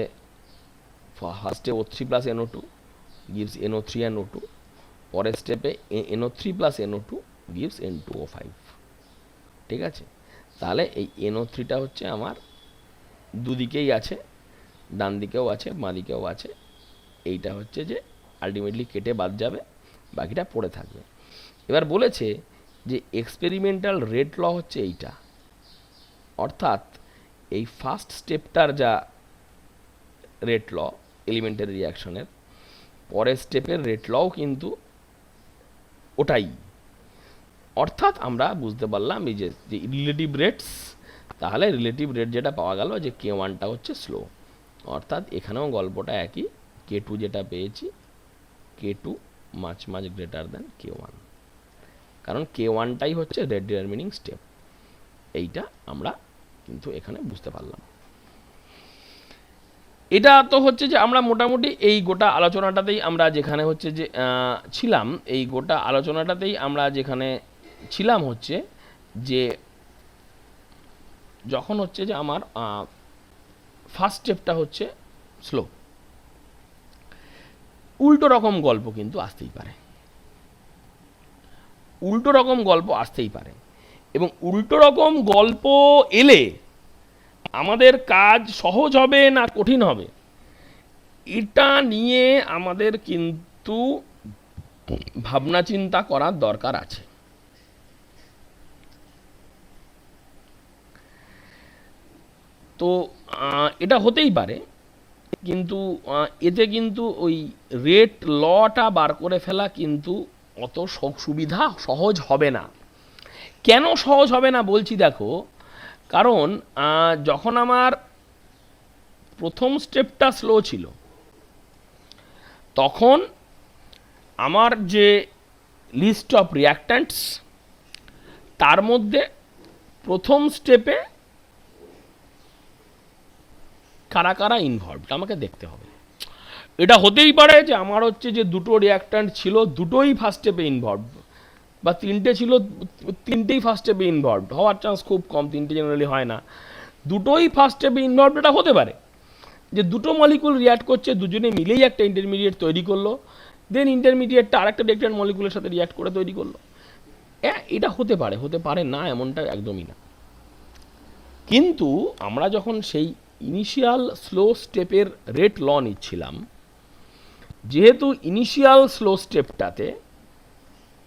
A: ফার্স্টে O3 plus NO2 gives NO3 and O2, পরের স্টেপে NO3 plus NO2 gives N2O5। ঠিক আছে, তাহলে এই NO3টা হচ্ছে আমার দুদিকেই আছে, ডান দিকেও আছে বাঁ দিকেও আছে। এইটা হচ্ছে যে আলটিমেটলি কেটে বাদ যাবে, বাকিটা পড়ে থাকবে। এবার বলেছে যে এক্সপেরিমেন্টাল রেট ল হচ্ছে এইটা, অর্থাৎ এই ফার্স্ট স্টেপটার যা রেট ল এলিমেন্টারি রিয়াকশনের, পরের স্টেপের রেট লও কিন্তু ওটাই। অর্থাৎ আমরা বুঝতে পারলাম এই যে রিলেটিভ রেটস, তাহলে রিলেটিভ রেট যেটা পাওয়া গেল যে K1টা হচ্ছে স্লো, অর্থাৎ এখানেও গল্পটা একই, K2 যেটা পেয়েছি K2 much greater than K1, কারণ K1টাই হচ্ছে রেট ডিটারমিনিং স্টেপ। এইটা আমরা কিন্তু এখানে বুঝতে পারলাম। এটা তো হচ্ছে যে আমরা মোটামুটি এই গোটা আলোচনাটাতেই আমরা যেখানে হচ্ছে যে ছিলাম, এই গোটা আলোচনাটাতেই আমরা যেখানে ছিলাম হচ্ছে যে যখন হচ্ছে যে আমার ফার্স্ট স্টেপটা হচ্ছে স্লো, উল্টো রকম গল্প কিন্তু আসতেই পারে, এবং উল্টো রকম গল্প এলে আমাদের কাজ সহজ হবে না কঠিন হবে, এটা নিয়ে আমাদের কিন্তু ভাবনা চিন্তা করার দরকার আছে। তো এটা হতেই পারে, কিন্তু এতে কিন্তু ওই রেট লটা বার করে ফেলা কিন্তু অত সুবিধা সহজ হবে না। কেন সহজ হবে না বলছি দেখো, কারণ যখন আমার প্রথম স্টেপটা স্লো ছিল তখন আমার যে লিস্ট অফ রিয়াক্ট্যান্টস তার মধ্যে প্রথম স্টেপে কারা কারা ইনভলভড আমাকে দেখতে হবে। এটা হতেই পারে যে আমার হচ্ছে যে দুটো রিয়াক্ট্যান্ট ছিল, দুটোই ফার্স্ট স্টেপে ইনভলভড, বা তিনটে ছিল, তিনটেই ফার্স্ট স্টেপে ইনভলভড হওয়ার চান্স খুব কম, তিনটে জেনারেলি হয় না, দুটোই ফার্স্ট স্টেপে ইনভলভড। এটা হতে পারে যে দুটো মলিকুল রিয়াক্ট করছে, দুজনে মিলেই একটা ইন্টারমিডিয়েট তৈরি করলো, দেন ইন্টারমিডিয়েটটা আরেকটা রিয়াক্ট্যান্ট মলিকুলের সাথে রিয়াক্ট করে তৈরি করলো। এটা হতে পারে না এমনটা একদমই না। কিন্তু আমরা যখন সেই ইনিশিয়াল স্লো স্টেপের রেট ল নিচ্ছিলাম, যেহেতু ইনিশিয়াল স্লো স্টেপটাতে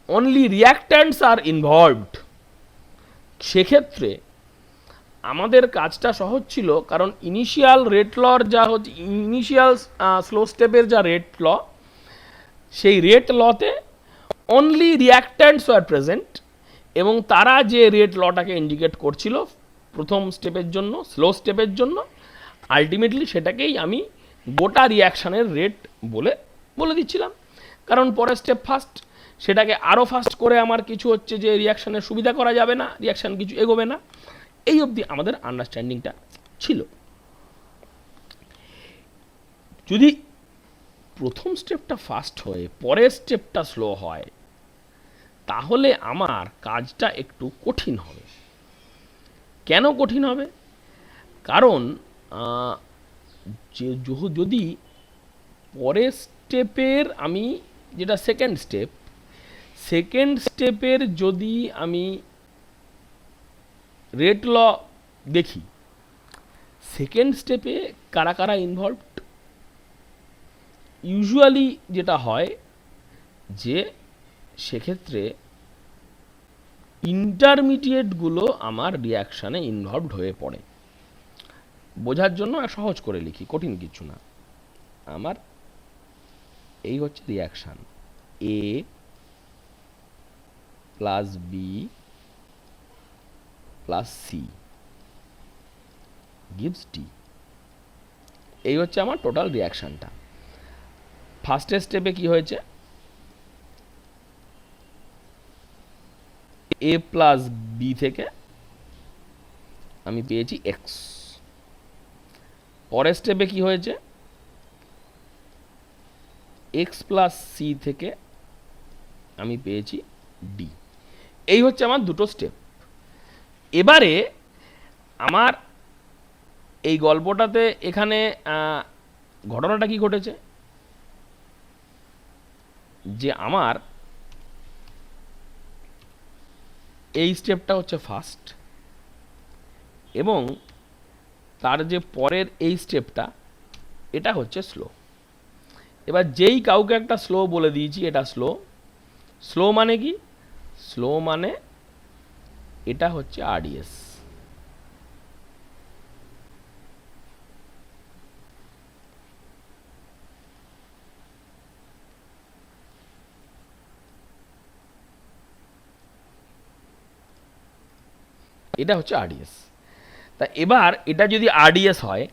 A: অনলি রিয়াক্ট্যান্টস আর ইনভলভড, সেক্ষেত্রে আমাদের কাজটা সহজ ছিল, কারণ ইনিশিয়াল রেট লর যা হচ্ছে ইনিশিয়াল স্লো স্টেপের যা রেট ল, সেই রেট লতে অনলি রিয়াক্ট্যান্টস আর প্রেজেন্ট, এবং তারা যে রেট লটাকে ইন্ডিকেট করছিল প্রথম স্টেপের জন্য, স্লো স্টেপের জন্য, আলটিমেটলি সেটাকেই আমি গোটা রিয়াকশানের রেট বলে বলে দিচ্ছিলাম। কারণ পরের স্টেপ ফার্স্ট, সেটাকে আরও ফাস্ট করে আমার কিছু হচ্ছে যে রিয়াকশানের সুবিধা করা যাবে না, রিয়াকশান কিছু এগোবে না। এই অবধি আমাদের আন্ডারস্ট্যান্ডিংটা ছিল। যদি প্রথম স্টেপটা ফাস্ট হয়ে পরের স্টেপটা স্লো হয়, তাহলে আমার কাজটা একটু কঠিন হবে। কেন কঠিন হবে? কারণ যদি পরের স্টেপের আমি, যেটা সেকেন্ড স্টেপের যদি আমি রেট ল দেখি, সেকেন্ড স্টেপে কারা কারা ইনভলভড, ইউজুয়ালি যেটা হয় যে সেক্ষেত্রে ইন্টারমিডিয়েটগুলো আমার রিয়াকশানে ইনভলভড হয়ে পড়ে। বোঝার জন্য সহজ করে লিখি, কঠিন কিছু না। আমার এই হচ্ছে reaction, A plus B plus C gives D. এই হচ্ছে আমার টোটাল রিয়াকশানটা। ফার্স্টের স্টেপে কি হয়েছে, এ প্লাস বি থেকে আমি পেয়েছি এক্স। পরের স্টেপে কি হয়েছে, এক্স প্লাস সি থেকে আমি পেয়েছি ডি। এই হচ্ছে আমার দুটো স্টেপ। এবারে আমার এই গল্পটাতে এখানে ঘটনাটা কি ঘটেছে, যে আমার এই স্টেপটা হচ্ছে ফার্স্ট, এবং তার যে পরের এই স্টেপটা এটা হচ্ছে স্লো। এবার যেই কাউকে একটা স্লো বলে দিয়েছি, এটা স্লো মানে কি, স্লো মানে এটা হচ্ছে আরডিএস। এটা হচ্ছে আরডিএস। তা এবার এটা যদি আরডিএস হয়,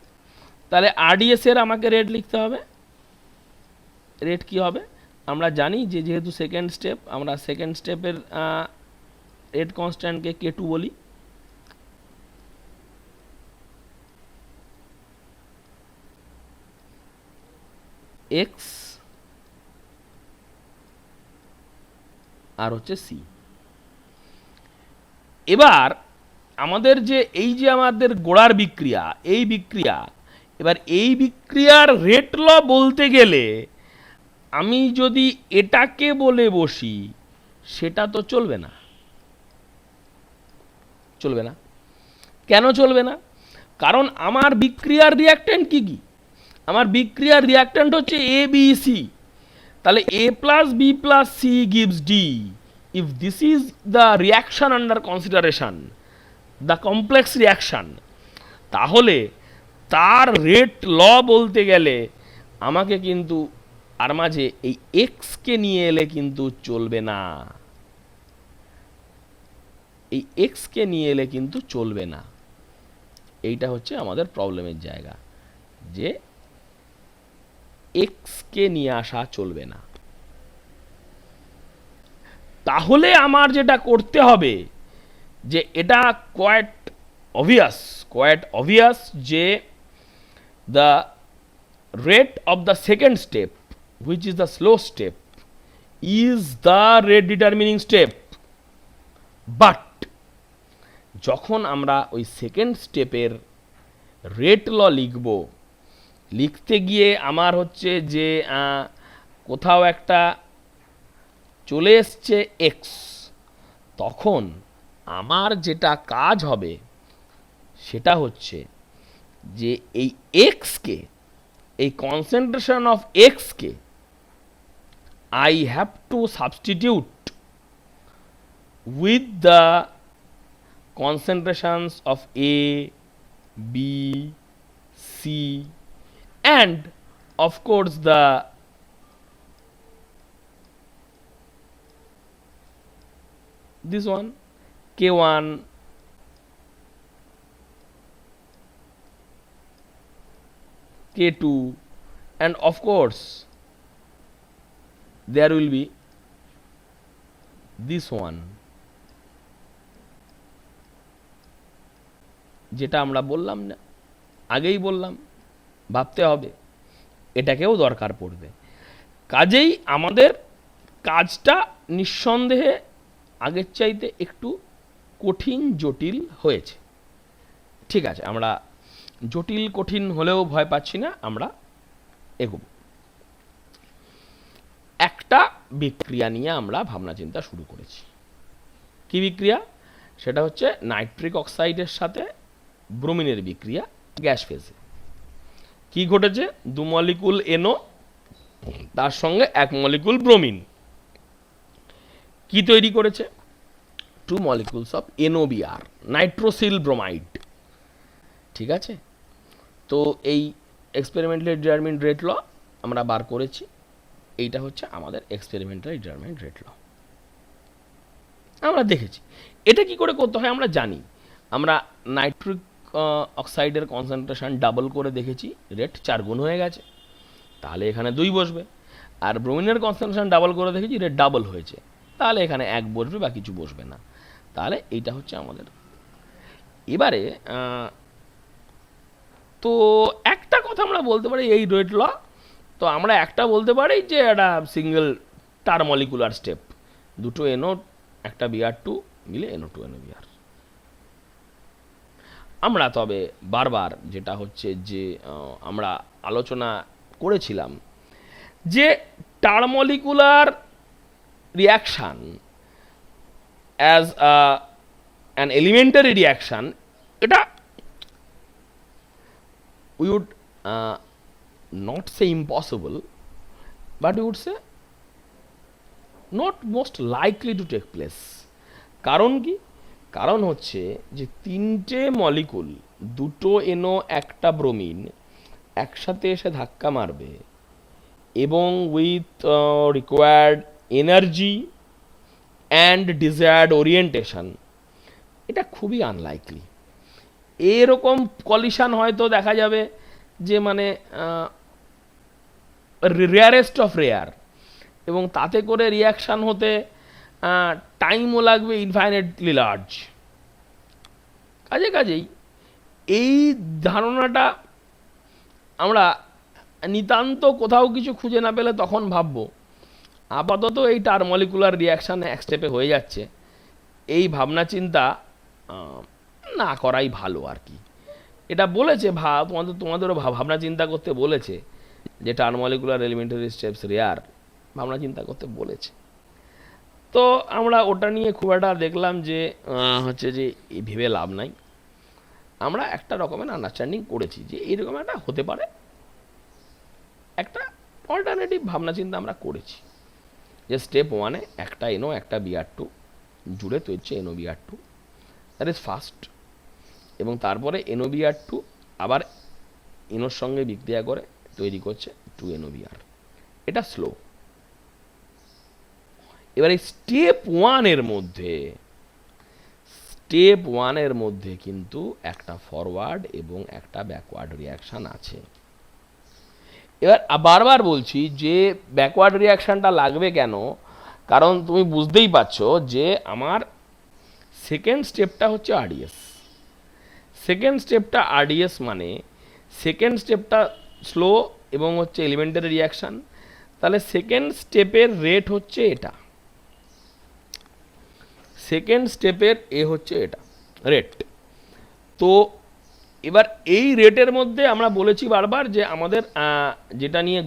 A: তাহলে আরডিএস এর আমাকে রেট লিখতে হবে। রেট কি হবে, আমরা জানি যে যেহেতু সেকেন্ড স্টেপ, আমরা সেকেন্ড স্টেপের রেট কনস্ট্যান্টকে K2 বলি। এক্স আর হচ্ছে সি। এবার আমাদের যে এই যে আমাদের গোড়ার বিক্রিয়া, এই বিক্রিয়া, এবার এই বিক্রিয়ার রেট ল বলতে গেলে আমি যদি এটাকে বলে বসি, সেটা তো চলবে না। চলবে না। কেন চলবে না? কারণ আমার বিক্রিয়ার রিয়াক্ট্যান্ট কি কি, আমার বিক্রিয়ার রিয়াক্ট্যান্ট হচ্ছে এ বি সি। তাহলে A plus B plus C gives D if this is the reaction under consideration, the complex reaction. তাহলে তার রেট ল বলতে গেলে আমাকে কিন্তু আর মাঝে এই এক্সকে নিয়ে এলে কিন্তু চলবে না। এই এক্সকে নিয়ে এলে কিন্তু চলবে না। এইটা হচ্ছে আমাদের প্রবলেমের জায়গা, যে এক্সকে নিয়ে আসা চলবে না। তাহলে আমার যেটা করতে হবে, যে এটা কোয়াইট অবভিয়াস যে the rate of the second step, which is the slow step, is the rate determining step. But যখন আমরা ওই সেকেন্ড স্টেপের রেট ল লিখব, লিখতে গিয়ে আমার হচ্ছে যে কোথাও একটা চলে এসছে এক্স, তখন আমার যেটা কাজ হবে সেটা হচ্ছে যে এই এক্সকে, এই কনসেন্ট্রেশন অফ এক্সকে I have to substitute with the concentrations of A, B, C, and of course the this one K1, K2, and of course there will be this one, যেটা আমরা বললাম না, আগেই বললাম, ভাবতে হবে, এটাকেও দরকার পড়বে। কাজেই আমাদের কাজটা নিঃসন্দেহে আগের চাইতে একটু কঠিন জটিল হয়েছে। ঠিক আছে, আমরা জটিল কঠিন হলেও ভয় পাচ্ছি না, আমরা এগোব। একটা বিক্রিয়া নিয়ে আমরা ভাবনা চিন্তা শুরু করেছি। কি বিক্রিয়া? সেটা হচ্ছে নাইট্রিক অক্সাইডের সাথে ব্রোমিনের বিক্রিয়া গ্যাস ফেজে। কি ঘটেছে? 2 মলিকুল NO, তার সঙ্গে 1 মলিকুল ব্রোমিন কি তৈরি করেছে? 2 molecules of NOBr, nitrosyl bromide. ঠিক আছে, তো এই এক্সপেরিমেন্টালি ডিটারমিন্ড রেট ল আমরা বার করেছি। এইটা হচ্ছে আমাদের এক্সপেরিমেন্টালি ডিটারমিন্ড রেট ল। আমরা দেখেছি এটা কি করে করতে হয়, আমরা জানি। আমরা নাইট্রিক অক্সাইডের কনসেন্ট্রেশন ডাবল করে দেখেছি, রেট 4 গুণ হয়ে গেছে, তাহলে এখানে 2 বসবে। আর ব্রোমিনের কনসেন্ট্রেশন ডাবল করে দেখেছি, রেট ডাবল হয়েছে, তাহলে এখানে 1 বসবে বা কিছু বসবে না। তাহলে এইটা হচ্ছে আমাদের। এবারে তো একটা কথা আমরা বলতে পারি এই রেট ল, তো আমরা একটা বলতে পারি যে একটা সিঙ্গেল টার মলিকুলার স্টেপ, দুটো NO একটা Br2 মিলে NO2 NOBr। আমরা তবে বারবার যেটা হচ্ছে যে আমরা আলোচনা করেছিলাম যে টার molecular reaction as an elementary reaction, এটা we would not say impossible, but we would say not most likely to take place। কারণ কি? কারণ হচ্ছে যে 3টে মলিকুল, 2টো NO একটা ব্রোমিন একসাথে এসে ধাক্কা মারবে এবং with required energy and desired orientation, এটা খুবই আনলাইকলি। এরকম কলিশন হয়তো দেখা যাবে যে মানে রেয়ারেস্ট অফ রেয়ার, এবং তাতে করে রিয়াকশান হতে টাইমও লাগবে ইনফাইনাইটলি লার্জ। কাজেই এই ধারণাটা আমরা নিতান্ত কোথাও কিছু খুঁজে না পেলে তখন ভাববো। আপাতত এই টার মলিকুলার রিয়াকশান এক স্টেপে হয়ে যাচ্ছে, এই ভাবনা চিন্তা না করাই ভালো আর কি। এটা বলেছে তোমাদেরও ভাবনা চিন্তা করতে বলেছে যে টার মলিকুলার এলিমেন্টারি স্টেপস রেয়ার, ভাবনা চিন্তা করতে বলেছে। তো আমরা ওটা নিয়ে খুব একটা দেখলাম যে হচ্ছে যে ভেবে লাভ নাই। আমরা একটা রকমের আন্ডারস্ট্যান্ডিং করেছি যে এইরকম একটা হতে পারে, একটা অল্টারনেটিভ ভাবনা চিন্তা আমরা করেছি যে স্টেপ 1-এ একটা NO একটা Br2 জুড়ে তৈরি হচ্ছে NOBr2, দ্যাট ইজ ফার্স্ট, এবং তারপরে NOBr2 আবার NOর সঙ্গে বিক্রিয়া করে তৈরি করছে 2NOBr, এটা স্লো। এবার এই স্টেপ 1-এর মধ্যে কিন্তু একটা ফরওয়ার্ড এবং একটা ব্যাকওয়ার্ড রিয়াকশান আছে। এবার বারবার বলছি যে ব্যাকওয়ার্ড রিয়াকশানটা লাগবে কেন, কারণ তুমি বুঝতেই পারছো যে আমার সেকেন্ড স্টেপটা হচ্ছে RDS। সেকেন্ড স্টেপটা RDS মানে সেকেন্ড স্টেপটা স্লো এবং হচ্ছে এলিমেন্টারি রিয়াকশান, তাহলে সেকেন্ড স্টেপের রেট হচ্ছে এটা, সেকেন্ড স্টেপের হচ্ছে এটা রেট। তো এবার এই রেটের মধ্যে আমরা বলেছি বারবার যে আমাদের যেটা নিয়ে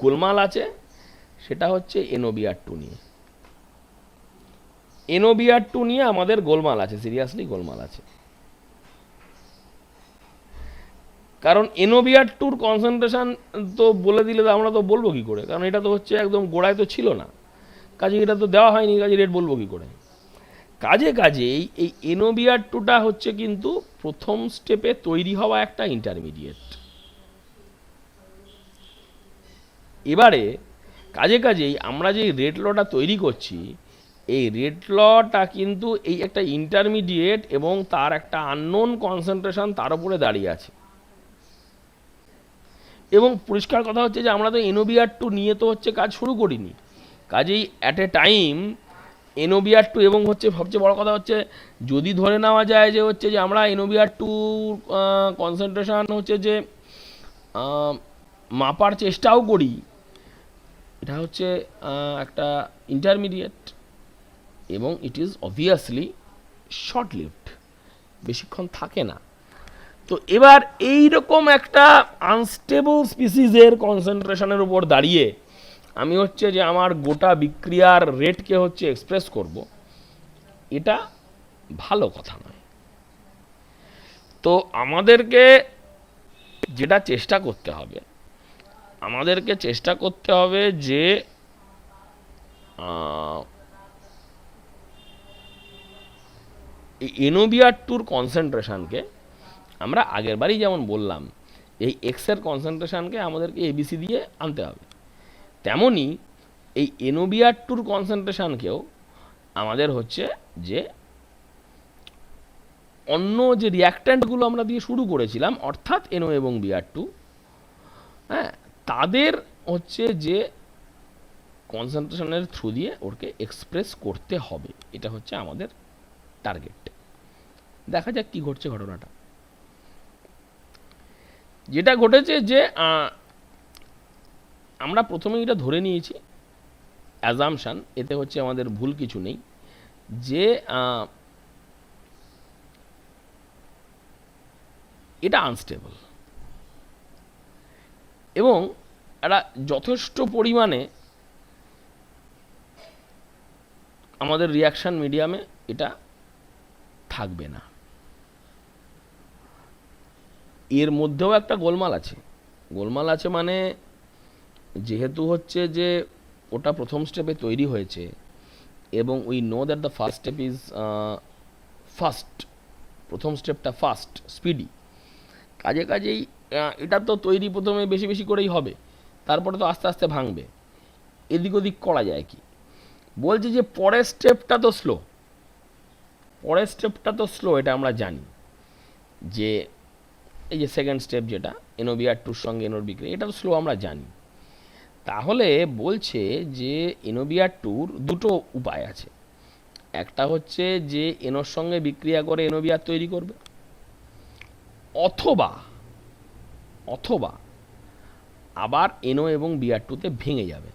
A: গোলমাল আছে সেটা হচ্ছে NOBr2 নিয়ে। NOBr2 নিয়ে আমাদের গোলমাল আছে, সিরিয়াসলি গোলমাল আছে। কারণ NOBr2-র কনসেন্ট্রেশন তো বলে দিলে তো আমরা তো বলবো কী করে, কারণ এটা তো হচ্ছে একদম গোড়ায় তো ছিল না, কাজে এটা তো দেওয়া হয়নি, কাজে রেট বলবো কী করে। কাজেই এই NOBr2টা হচ্ছে কিন্তু প্রথম স্টেপে তৈরি হওয়া একটা ইন্টারমিডিয়েট। এবারে কাজেই আমরা যে রেট লটা তৈরি করছি, এই রেট লটা কিন্তু এই একটা ইন্টারমিডিয়েট এবং তার একটা আননোন কনসেন্ট্রেশন তার উপরে দাঁড়িয়ে আছে। এবং পরিষ্কার কথা হচ্ছে যে আমরা তো NOBR2 নিয়ে তো হচ্ছে কাজ শুরু করিনি, কাজেই অ্যাট এ টাইম NOBR2 এবং হচ্ছে সবচেয়ে বড় কথা হচ্ছে যদি ধরে নেওয়া যায় যে হচ্ছে যে আমরা NOBR2 কনসেন্ট্রেশন হচ্ছে যে মাপার চেষ্টাও করি, এটা হচ্ছে একটা ইন্টারমিডিয়েট এবং it is obviously short lived, বেশিক্ষণ থাকে না। তো এবার এই রকম একটা আনস্টেবল স্পিসিসের কনসেন্ট্রেশনের উপর দাঁড়িয়ে আমি হচ্ছে যে আমার গোটা বিক্রিয়ার রেটকে হচ্ছে এক্সপ্রেস করব, এটা ভালো কথা নয়। তো আমাদেরকে যেটা চেষ্টা করতে হবে, আমাদেরকে চেষ্টা করতে হবে যে এই NOBR2 কনসেন্ট্রেশনকে আমরা আগের বারই যেমন বললাম এই এক্সের কনসেন্ট্রেশনকে আমাদেরকে ABC দিয়ে আনতে হবে, তেমনি এই NOBR2 কনসেন্ট্রেশনকেও আমাদের হচ্ছে যে অন্য যে রিয়াক্ট্যান্টগুলো আমরা দিয়ে শুরু করেছিলাম অর্থাৎ NO এবং Br2, হ্যাঁ, তাদের হচ্ছে যে কনসেন্ট্রেশনের থ্রু দিয়ে ওকে এক্সপ্রেস করতে হবে, এটা হচ্ছে আমাদের টার্গেট। দেখা যাক কি ঘটছে ঘটনাটা। যেটা ঘটেছে যে আমরা প্রথমেই এটা ধরে নিয়েছি অ্যাজাম্পশন, এতে হচ্ছে আমাদের ভুল কিছু নেই, যে এটা আনস্টেবল এবং এটা যথেষ্ট পরিমাণে আমাদের রিয়াকশন মিডিয়ামে এটা থাকবে না। এর মধ্যেও একটা গোলমাল আছে, গোলমাল আছে মানে যেহেতু হচ্ছে যে ওটা প্রথম স্টেপে তৈরি হয়েছে এবং we know that the first step is fast, প্রথম স্টেপটা ফাস্ট স্পিডি, কাজেই এটা তো তৈরি প্রথমে বেশি বেশি করেই হবে, তারপরে তো আস্তে আস্তে ভাঙবে, এদিক ওদিক করা যায় কি। বলছি যে পরের স্টেপটা তো স্লো, পরের স্টেপটা তো স্লো, এটা আমরা জানি যে এই যে সেকেন্ড স্টেপ যেটা NOBR2 সঙ্গে NOর বিক্রিয়া, এটা তো স্লো আমরা জানি। তাহলে বলছে যে NOBR2 দুটো উপায় আছে, একটা হচ্ছে যে NOর সঙ্গে বিক্রিয়া করে NOBR তৈরি করবে, অথবা অথবা আবার NO এবং Br2 তে ভেঙে যাবে,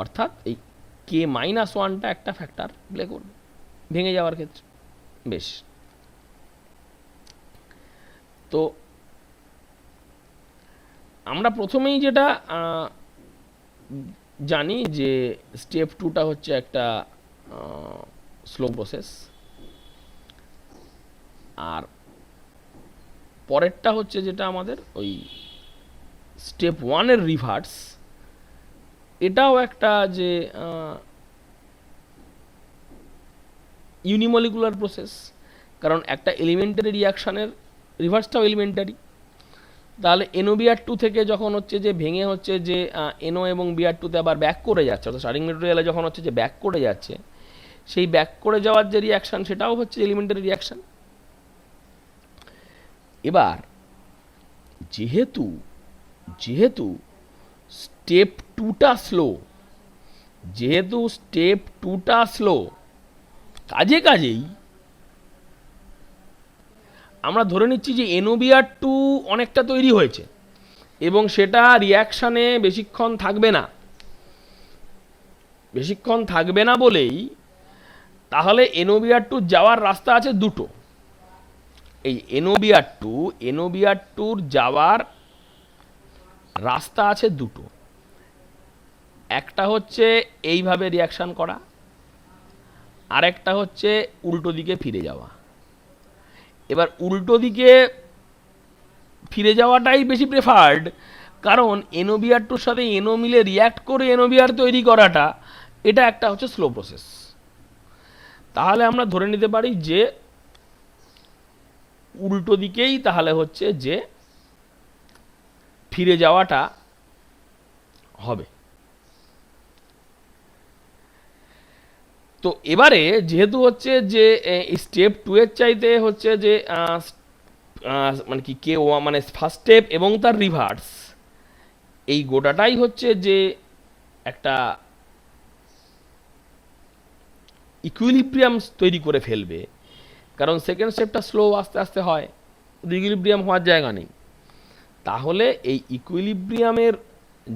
A: অর্থাৎ এই K-1টা একটা ফ্যাক্টর প্লে করবে ভেঙে যাওয়ার ক্ষেত্রে। বেশ, তো আমরা প্রথমেই যেটা জানি যে স্টেপ 2টা হচ্ছে একটা স্লো প্রসেস, আর পরেরটা হচ্ছে যেটা আমাদের ওই স্টেপ 1-এর রিভার্স, এটাও একটা যে ইউনিমলিকুলার প্রসেস, কারণ একটা এলিমেন্টারি রিয়াকশানের রিভার্সটাও এলিমেন্টারি। তাহলে NOBR2 থেকে যখন হচ্ছে যে ভেঙে হচ্ছে যে NO এবং Br2-তে আবার ব্যাক করে যাচ্ছে, অর্থাৎ স্টার্টিং মেটেরিয়ালে যখন হচ্ছে যে ব্যাক করে যাচ্ছে, সেই ব্যাক করে যাওয়ার যে রিয়াকশান সেটাও হচ্ছে এলিমেন্টারি রিয়াকশান। এবার যেহেতু যেহেতু স্টেপ 2টা স্লো, যেহেতু স্টেপ 2টা স্লো, কাজেই আমরা ধরে নিচ্ছি যে NOBR2 অনেকটা তৈরি হয়েছে এবং সেটা রিয়াকশানে বেশিক্ষণ থাকবে না, বেশিক্ষণ থাকবে না বলেই তাহলে NOBR2 যাওয়ার রাস্তা আছে দুটো। এই NOBR2 যাওয়ার রাস্তা আছে দুটো, একটা হচ্ছে এইভাবে রিয়াকশান করা, আর একটা হচ্ছে উল্টো দিকে ফিরে যাওয়া। এবার উল্টো দিকে ফিরে যাওয়াটাই বেশি প্রেফার্ড, কারণ NOBR2-র সাথে NO মিলে রিয়্যাক্ট করে NOBR তৈরি করাটা এটা একটা হচ্ছে স্লো প্রসেস। তাহলে আমরা ধরে নিতে পারি যে উল্টো দিকেই তাহলে হচ্ছে যে ফিরে যাওয়াটা হবে। তো এবারে যেহেতু হচ্ছে যে স্টেপ 2-এর চাইতে হচ্ছে যে মানে কি মানে ফার্স্ট স্টেপ এবং তার রিভার্স এই গোটাটাই হচ্ছে যে একটা ইকুইলিব্রিয়াম তৈরি করে ফেলবে, কারণ সেকেন্ড স্টেপটা স্লো আস্তে আস্তে হয়, ইকুইলিব্রিয়াম হওয়ার জায়গা নেই। তাহলে এই ইকুইলিব্রিয়ামের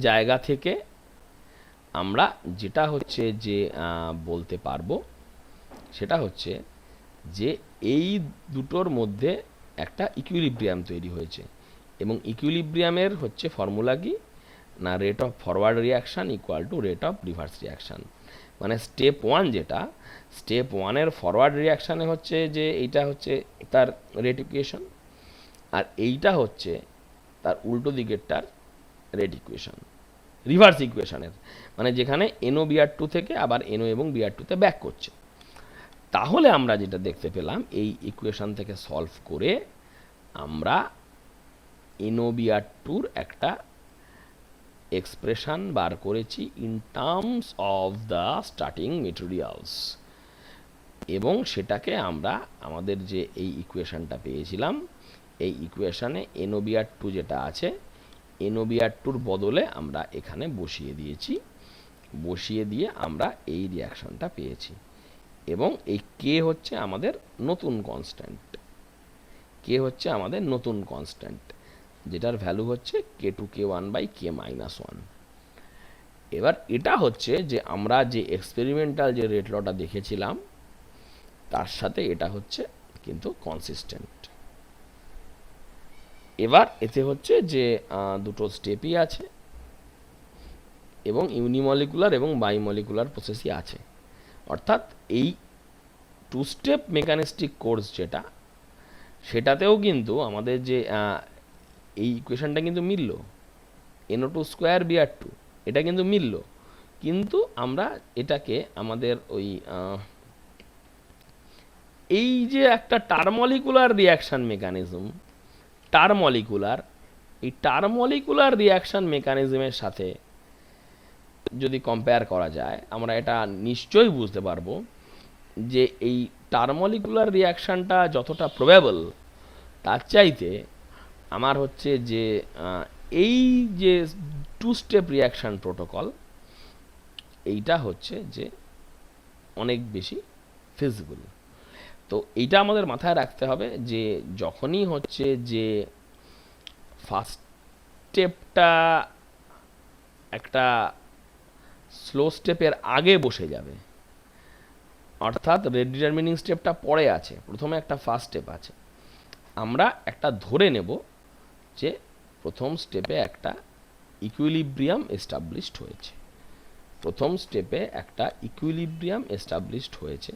A: জায়গা থেকে আমরা যেটা হচ্ছে যে বলতে পারবো সেটা হচ্ছে যে এই দুটোর মধ্যে একটা ইকুইলিব্রিয়াম তৈরি হয়েছে, এবং ইকুইলিব্রিয়ামের হচ্ছে ফর্মুলা কি না, rate of forward reaction equal to rate of reverse reaction. মানে স্টেপ ওয়ান যেটা, স্টেপ ওয়ানের ফরওয়ার্ড রিয়াকশানে হচ্ছে যে এইটা হচ্ছে তার রেট ইকুয়েশন, আর এইটা হচ্ছে তার উল্টো দিকেরটার রেট ইকুয়েশন, রিভার্স ইকুয়েশনের, মানে যেখানে এনও বিআর টু থেকে আবার এনও এবং বিআর টুতে ব্যাক করছে। তাহলে আমরা যেটা দেখতে পেলাম, এই ইকুয়েশন থেকে সলভ করে আমরা এনও বিআর টুর একটা এক্সপ্রেশন বার করেছি in terms of the starting materials, এবং সেটাকে আমরা আমাদের যে এই ইকুয়েশনটা পেয়েছিলাম, এই ইকুয়েশনে এনওবিআর টু যেটা আছে, এনওবিআর টুর বদলে আমরা এখানে বসিয়ে দিয়েছি, বসিয়ে দিয়ে আমরা এই রিয়াকশনটা পেয়েছি। এবং এই কে হচ্ছে আমাদের নতুন কনস্ট্যান্ট, কে হচ্ছে আমাদের নতুন কনস্ট্যান্ট, যেটার ভ্যালু হচ্ছে K two K one by K minus one. এবার এটা হচ্ছে যে আমরা যে এক্সপেরিমেন্টাল যে রেট লটা দেখেছিলাম তার সাথে এটা হচ্ছে কিন্তু কনসিস্টেন্ট। এবার এতে হচ্ছে যে দুটো স্টেপই আছে, এবং ইউনিমলিকুলার এবং বাইমলিকুলার প্রসেসই আছে। অর্থাৎ এই টু স্টেপ মেকানিস্টিক কোর্স যেটা, সেটাতেও কিন্তু আমাদের যে এই ইকুয়েশনটা কিন্তু মিলল, NO two square BR two, এটা কিন্তু মিলল, কিন্তু আমরা এটাকে আমাদের ওই এই যে একটা টার্মলিকুলার রিয়াকশান মেকানিজম, টার্মলিকুলার, এই টার্মলিকুলার রিয়াকশান মেকানিজমের সাথে যদি কম্পেয়ার করা যায়, আমরা এটা নিশ্চয়ই বুঝতে পারবো যে এই টার্মলিকুলার রিয়াকশানটা যতটা প্রবেবল, তার চাইতে আমার হচ্ছে যে এই যে টু স্টেপ রিয়াকশান প্রোটোকল, এইটা হচ্ছে যে অনেক বেশি ফিজিবল। তো এইটা আমাদের মাথায় রাখতে হবে যে যখনই হচ্ছে যে ফার্স্ট স্টেপটা একটা স্লো স্টেপের আগে বসে যাবে, অর্থাৎ রেট ডিটারমিনিং স্টেপটা পরে আছে, প্রথমে একটা ফার্স্ট স্টেপ আছে, আমরা একটা ধরে নেব যে প্রথম স্টেপে একটা ইকুইলিব্রিয়াম এস্টাবলিশড হয়েছে, প্রথম স্টেপে একটা ইকুইলিব্রিয়াম এস্টাবলিশড হয়েছে,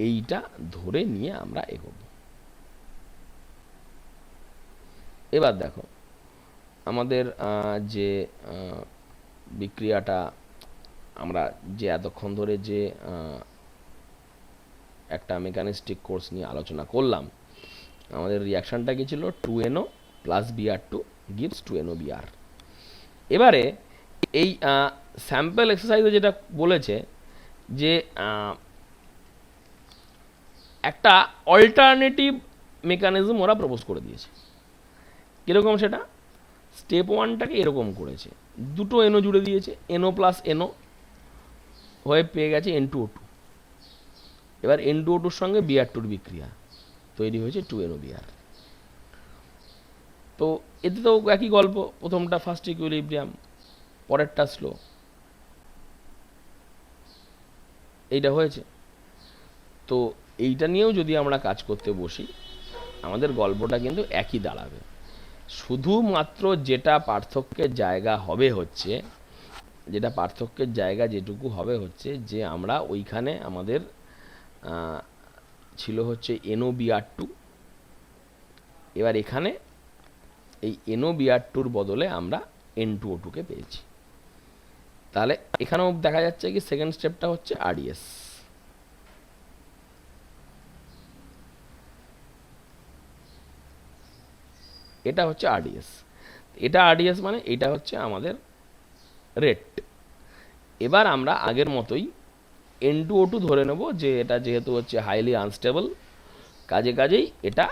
A: এইটা ধরে নিয়ে আমরা এগোব। এবার দেখো আমাদের যে বিক্রিয়াটা আমরা যে এতক্ষণ ধরে যে একটা মেকানিস্টিক কোর্স নিয়ে আলোচনা করলাম, আমাদের রিয়াকশানটা কি ছিল, two NO plus BR two gives two NO BR. এবারে এই স্যাম্পল এক্সারসাইজে যেটা বলেছে যে একটা অল্টারনেটিভ মেকানিজম ওরা প্রপোজ করে দিয়েছে। কীরকম সেটা, স্টেপ ওয়ানটাকে এরকম করেছে, দুটো এনও জুড়ে দিয়েছে, এনও প্লাস এনও হয়ে পেয়ে গেছে এন টু ও টু। এবার এন টু ও টুর সঙ্গে বিআর টুর বিক্রিয়া তৈরি হয়েছে টু এনও বিআর। তো এতে তো একই গল্প, প্রথমটা ফার্স্ট ইকুইলিব্রিয়াম, পরেরটা স্লো, এইটা হয়েছে। তো এইটা নিয়েও যদি আমরা কাজ করতে বসি, আমাদের গল্পটা কিন্তু একই দাঁড়াবে, শুধুমাত্র যেটা পার্থক্যের জায়গা হবে হচ্ছে, যেটা পার্থক্যের জায়গা যেটুকু হবে হচ্ছে যে আমরা ওইখানে আমাদের ছিল হচ্ছে এনও বিআর টু, এবার এখানে এই এনও বিআর টুর বদলে আমরা এন টু ও টুকে পেয়েছি। তাহলে এখানেও দেখা যাচ্ছে কি সেকেন্ড স্টেপটা হচ্ছে আরডিএস, এটা হচ্ছে আরডিএস, এটা আরডিএস মানে এটা হচ্ছে আমাদের রেট। এবার আমরা আগের মতোই এন টু ও টু ধরে নেব যে এটা যেহেতু হচ্ছে হাইলি আনস্টেবল, কাজেই এটা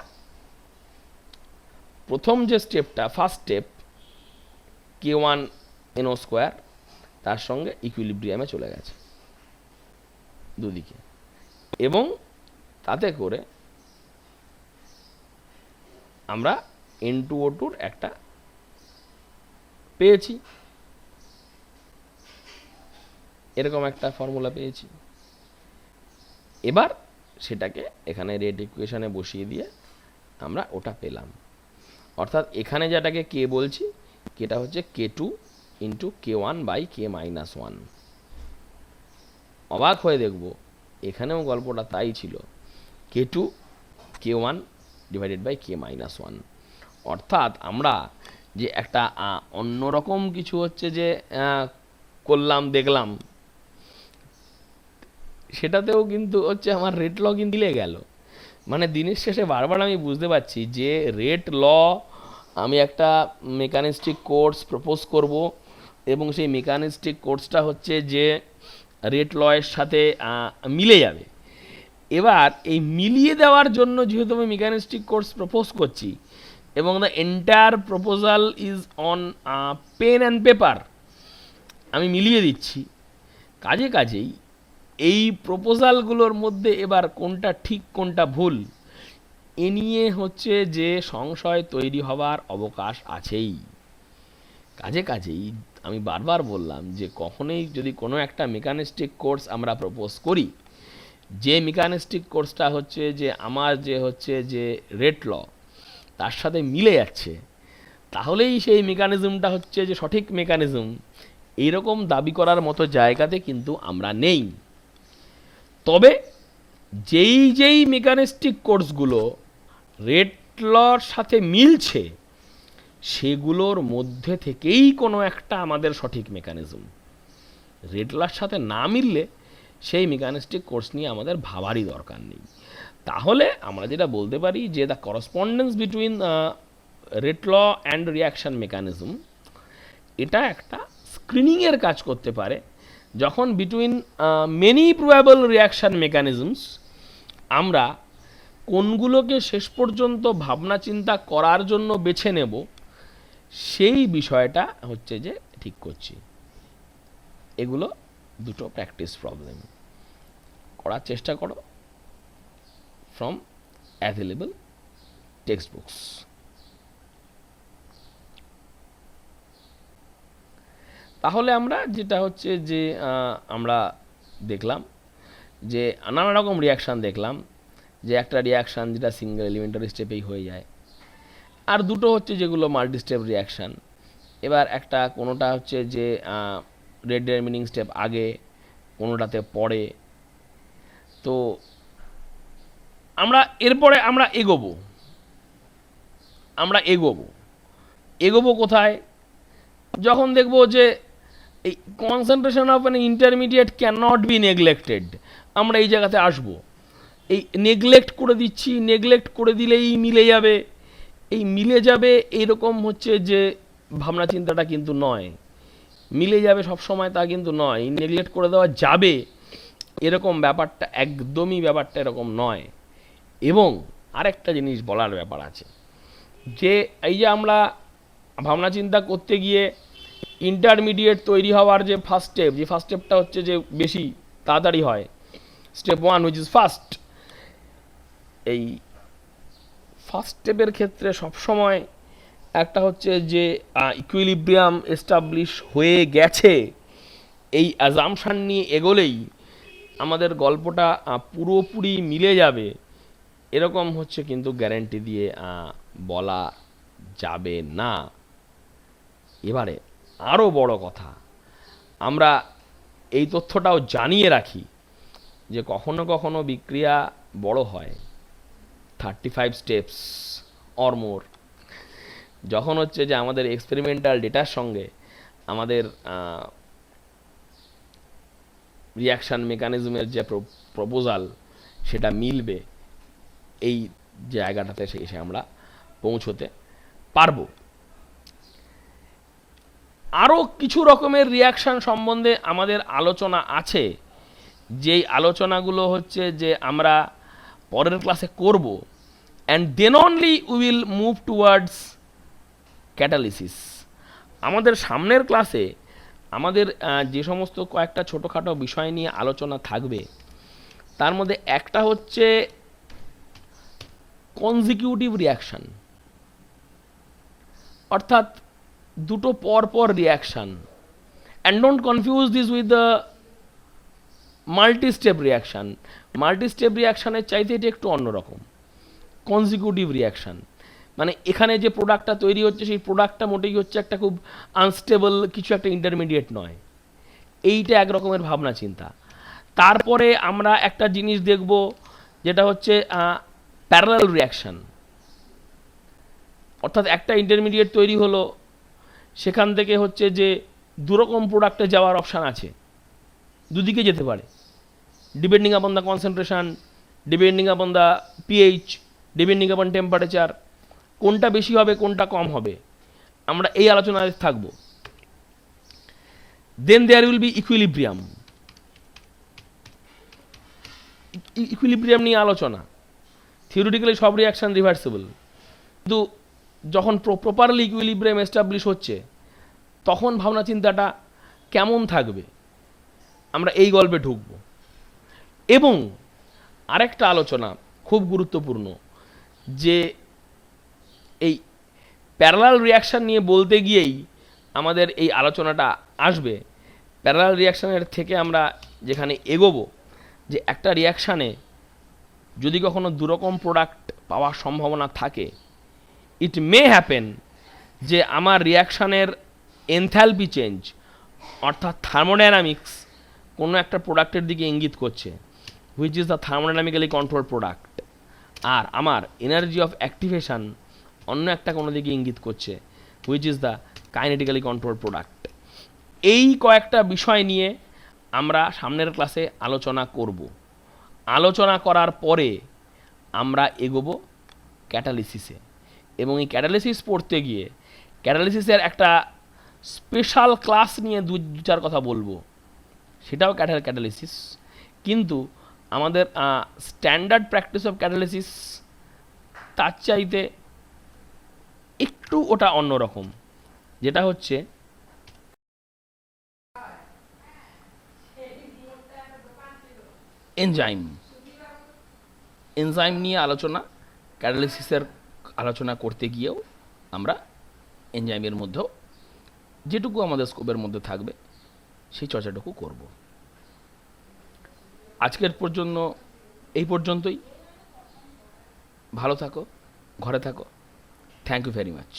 A: প্রথম যে স্টেপটা ফার্স্ট স্টেপ, K1NO2 তার সঙ্গে ইকুইলিব্রিয়ামে চলে গেছে দুদিকে, এবং তাতে করে আমরা N2O2 একটা পেয়েছি, এরকম একটা ফর্মুলা পেয়েছি। এবার সেটাকে এখানে রেট ইকুয়েশনে বসিয়ে দিয়ে আমরা ওটা পেলাম। অর্থাৎ এখানে যেটাকে কে বলছি, কেটা হচ্ছে K2 ইন্টু K1/K-1। অবাক হয়ে দেখব এখানেও গল্পটা তাই ছিল, K2 K1 divided by K-1। অর্থাৎ আমরা যে একটা অন্যরকম কিছু হচ্ছে যে করলাম দেখলাম, সেটাতেও কিন্তু হচ্ছে আমার রেট ল কিন্তু মিলে গেল। মানে দিনের শেষে বারবার আমি বুঝতে পারছি যে রেট ল, আমি একটা মেকানিস্টিক কোর্স প্রপোজ করব, এবং সেই মেকানিস্টিক কোর্সটা হচ্ছে যে রেট লয়ের সাথে মিলে যাবে। এবার এই মিলিয়ে দেওয়ার জন্য যেহেতু আমি মেকানিস্টিক কোর্স প্রপোজ করছি, এবং the entire proposal is on pen and paper, আমি মিলিয়ে দিচ্ছি, কাজেই এই প্রপোজালগুলোর মধ্যে এবার কোনটা ঠিক কোনটা ভুল এ নিয়ে হচ্ছে যে সংশয় তৈরি হবার অবকাশ আছেই। কাজেই আমি বারবার বললাম যে কখনোই যদি কোনো একটা মেকানিস্টিক কোর্স আমরা প্রপোজ করি, যে মেকানিস্টিক কোর্সটা হচ্ছে যে আমার যে হচ্ছে যে রেট ল তার সাথে মিলে যাচ্ছে, তাহলেই সেই মেকানিজমটা হচ্ছে যে সঠিক মেকানিজম, এইরকম দাবি করার মতো জায়গাতে কিন্তু আমরা নেই। তবে যেই মেকানিস্টিক কোর্সগুলো রেট লর সাথে মিলছে, সেগুলোর মধ্যে থেকেই কোনো একটা আমাদের সঠিক মেকানিজম। রেট লর সাথে না মিললে সেই মেকানিস্টিক কোর্স নিয়ে আমাদের ভাবারই দরকার নেই। তাহলে আমরা যেটা বলতে পারি যে the correspondence between rate law and reaction mechanism, এটা একটা স্ক্রিনিংয়ের কাজ করতে পারে, যখন between many probable reaction mechanisms আমরা কোনগুলোকে শেষ পর্যন্ত ভাবনা চিন্তা করার জন্য বেছে নেব, সেই বিষয়টা হচ্ছে যে ঠিক করছি। এগুলো দুটো প্র্যাকটিস প্রবলেম, করার চেষ্টা করো ফ্রম অ্যাভেলেবল টেক্সট বুকস। তাহলে আমরা যেটা হচ্ছে যে আমরা দেখলাম যে নানা রকম রিয়াকশান দেখলাম, যে একটা রিয়াকশান যেটা সিঙ্গেল এলিমেন্টারি স্টেপেই হয়ে যায়, আর দুটো হচ্ছে যেগুলো মাল্টি স্টেপ রিয়াকশান। এবার একটা কোনোটা হচ্ছে যে রেট ডিটারমিনিং স্টেপ আগে, কোনোটাতে পরে। তো আমরা এরপরে আমরা এগোবো কোথায়? যখন দেখব যে এই concentration of an intermediate can not be neglected, আমরা এই জায়গাতে আসব। এই নেগলেক্ট করে দিলেই মিলে যাবে, এই মিলে যাবে এইরকম হচ্ছে যে ভাবনা চিন্তাটা কিন্তু নয়। মিলে যাবে সব সময় তা কিন্তু নয়, নেগলেক্ট করে দেওয়া যাবে এরকম ব্যাপারটা একদমই ব্যাপারটা এরকম নয়। এবং আরেকটা জিনিস বলার ব্যাপার আছে, যে এই যে আমরা ভাবনা চিন্তা করতে গিয়ে ইন্টারমিডিয়েট তৈরি হওয়ার যে ফার্স্ট স্টেপটা হচ্ছে যে বেশি তাড়াতাড়ি হয়, স্টেপ 1 হুইচ ইজ ফার্স্ট। এই ফার্স্ট স্টেপের ক্ষেত্রে সবসময় একটা হচ্ছে যে ইকুইলিব্রিয়াম এস্টাবলিশ হয়ে গেছে এই অ্যাজাম্পশান নিয়ে এগোলেই আমাদের গল্পটা পুরোপুরি মিলে যাবে, এরকম হচ্ছে কিন্তু গ্যারান্টি দিয়ে বলা যাবে না। এবারে আরও বড় কথা, আমরা এই তথ্যটাও জানিয়ে রাখি যে কখনো কখনো বিক্রিয়া বড় হয় 35 স্টেপস অর মোর, যখন হচ্ছে যে আমাদের এক্সপেরিমেন্টাল ডেটার সঙ্গে আমাদের রিয়াকশান মেকানিজমের যে প্রপোজাল সেটা মিলবে, এই জায়গাটাতে এসে আমরা পৌঁছতে পারবো। আরও কিছু রকমের রিয়াকশান সম্বন্ধে আমাদের আলোচনা আছে, যেই আলোচনাগুলো হচ্ছে যে আমরা পরের ক্লাসে করব, and then only we will move towards catalysis. আমাদের সামনের ক্লাসে আমাদের যে সমস্ত কয়েকটা ছোটোখাটো বিষয় নিয়ে আলোচনা থাকবে তার মধ্যে একটা হচ্ছে কনজিকিউটিভ রিয়াকশান, অর্থাৎ দুটো পরপর reaction. And don't confuse this with the multi step reaction. Multi step রিয়াকশানের চাইতে এটি একটু অন্যরকম। কনজিকিউটিভ রিয়াকশান মানে এখানে যে প্রোডাক্টটা তৈরি হচ্ছে সেই প্রোডাক্টটা মোটেই হচ্ছে একটা খুব আনস্টেবল কিছু, একটা ইন্টারমিডিয়েট নয়। এইটা এক রকমের ভাবনা চিন্তা। তারপরে আমরা একটা জিনিস দেখব যেটা হচ্ছে প্যারালাল রিয়াকশান, অর্থাৎ একটা ইন্টারমিডিয়েট তৈরি হলো, সেখান থেকে হচ্ছে যে দুরকম প্রোডাক্টে যাওয়ার অপশান আছে, দুদিকে যেতে পারে, depending upon the concentration, depending upon the pH, depending আপন টেম্পারেচার, কোনটা বেশি হবে কোনটা কম হবে, আমরা এই আলোচনায় থাকব। Then there will be equilibrium. Equilibrium নিয়ে আলোচনা, থিওরিটিক্যালি সব রিয়াকশান রিভার্সিবল, কিন্তু যখন প্রপারলি ইকুইলিব্রিয়াম এস্টাবলিশ হচ্ছে তখন ভাবনা চিন্তাটা কেমন থাকবে, আমরা এই গল্পে ঢুকব। এবং আরেকটা আলোচনা খুব গুরুত্বপূর্ণ, যে এই প্যারালাল রিয়াকশান নিয়ে বলতে গিয়েই আমাদের এই আলোচনাটা আসবে। প্যারালাল রিয়াকশানের থেকে আমরা যেখানে এগোবো, যে একটা রিয়াকশানে যদি কখনো দুরকম প্রোডাক্ট পাওয়ার সম্ভাবনা থাকে, ইট মে হ্যাপেন যে আমার রিয়াকশানের এনথ্যালপি চেঞ্জ অর্থাৎ থার্মোডাইনামিক্স কোনো একটা প্রোডাক্টের দিকে ইঙ্গিত করছে, which is the thermodynamically control product, আর আমার এনার্জি অফ অ্যাক্টিভেশন অন্য একটা কোনো দিকে ইঙ্গিত করছে, which is the kinetically control product. এই কয়েকটা বিষয় নিয়ে আমরা সামনের ক্লাসে আলোচনা করব। আলোচনা করার পরে আমরা এগোবো ক্যাটালিসিসে, এবং এই ক্যাটালিসিস পড়তে গিয়ে ক্যাটালিসিসের একটা স্পেশাল ক্লাস নিয়ে দু চার কথা বলবো, সেটাও ক্যাটালিসিস, কিন্তু আমাদের স্ট্যান্ডার্ড প্র্যাকটিস অফ ক্যাটালিসিস তার চাইতে একটু ওটা অন্যরকম, যেটা হচ্ছে এনজাইম নিয়ে আলোচনা। ক্যাটালিসিসের আলোচনা করতে গিয়েও আমরা এনজাইমের মধ্যেও যেটুকু আমাদের স্কোপের মধ্যে থাকবে সেই চর্চাটুকু করব। আজকের পর্যন্ত এই পর্যন্তই। ভালো থাকো, ঘরে থাকো। Thank you very much.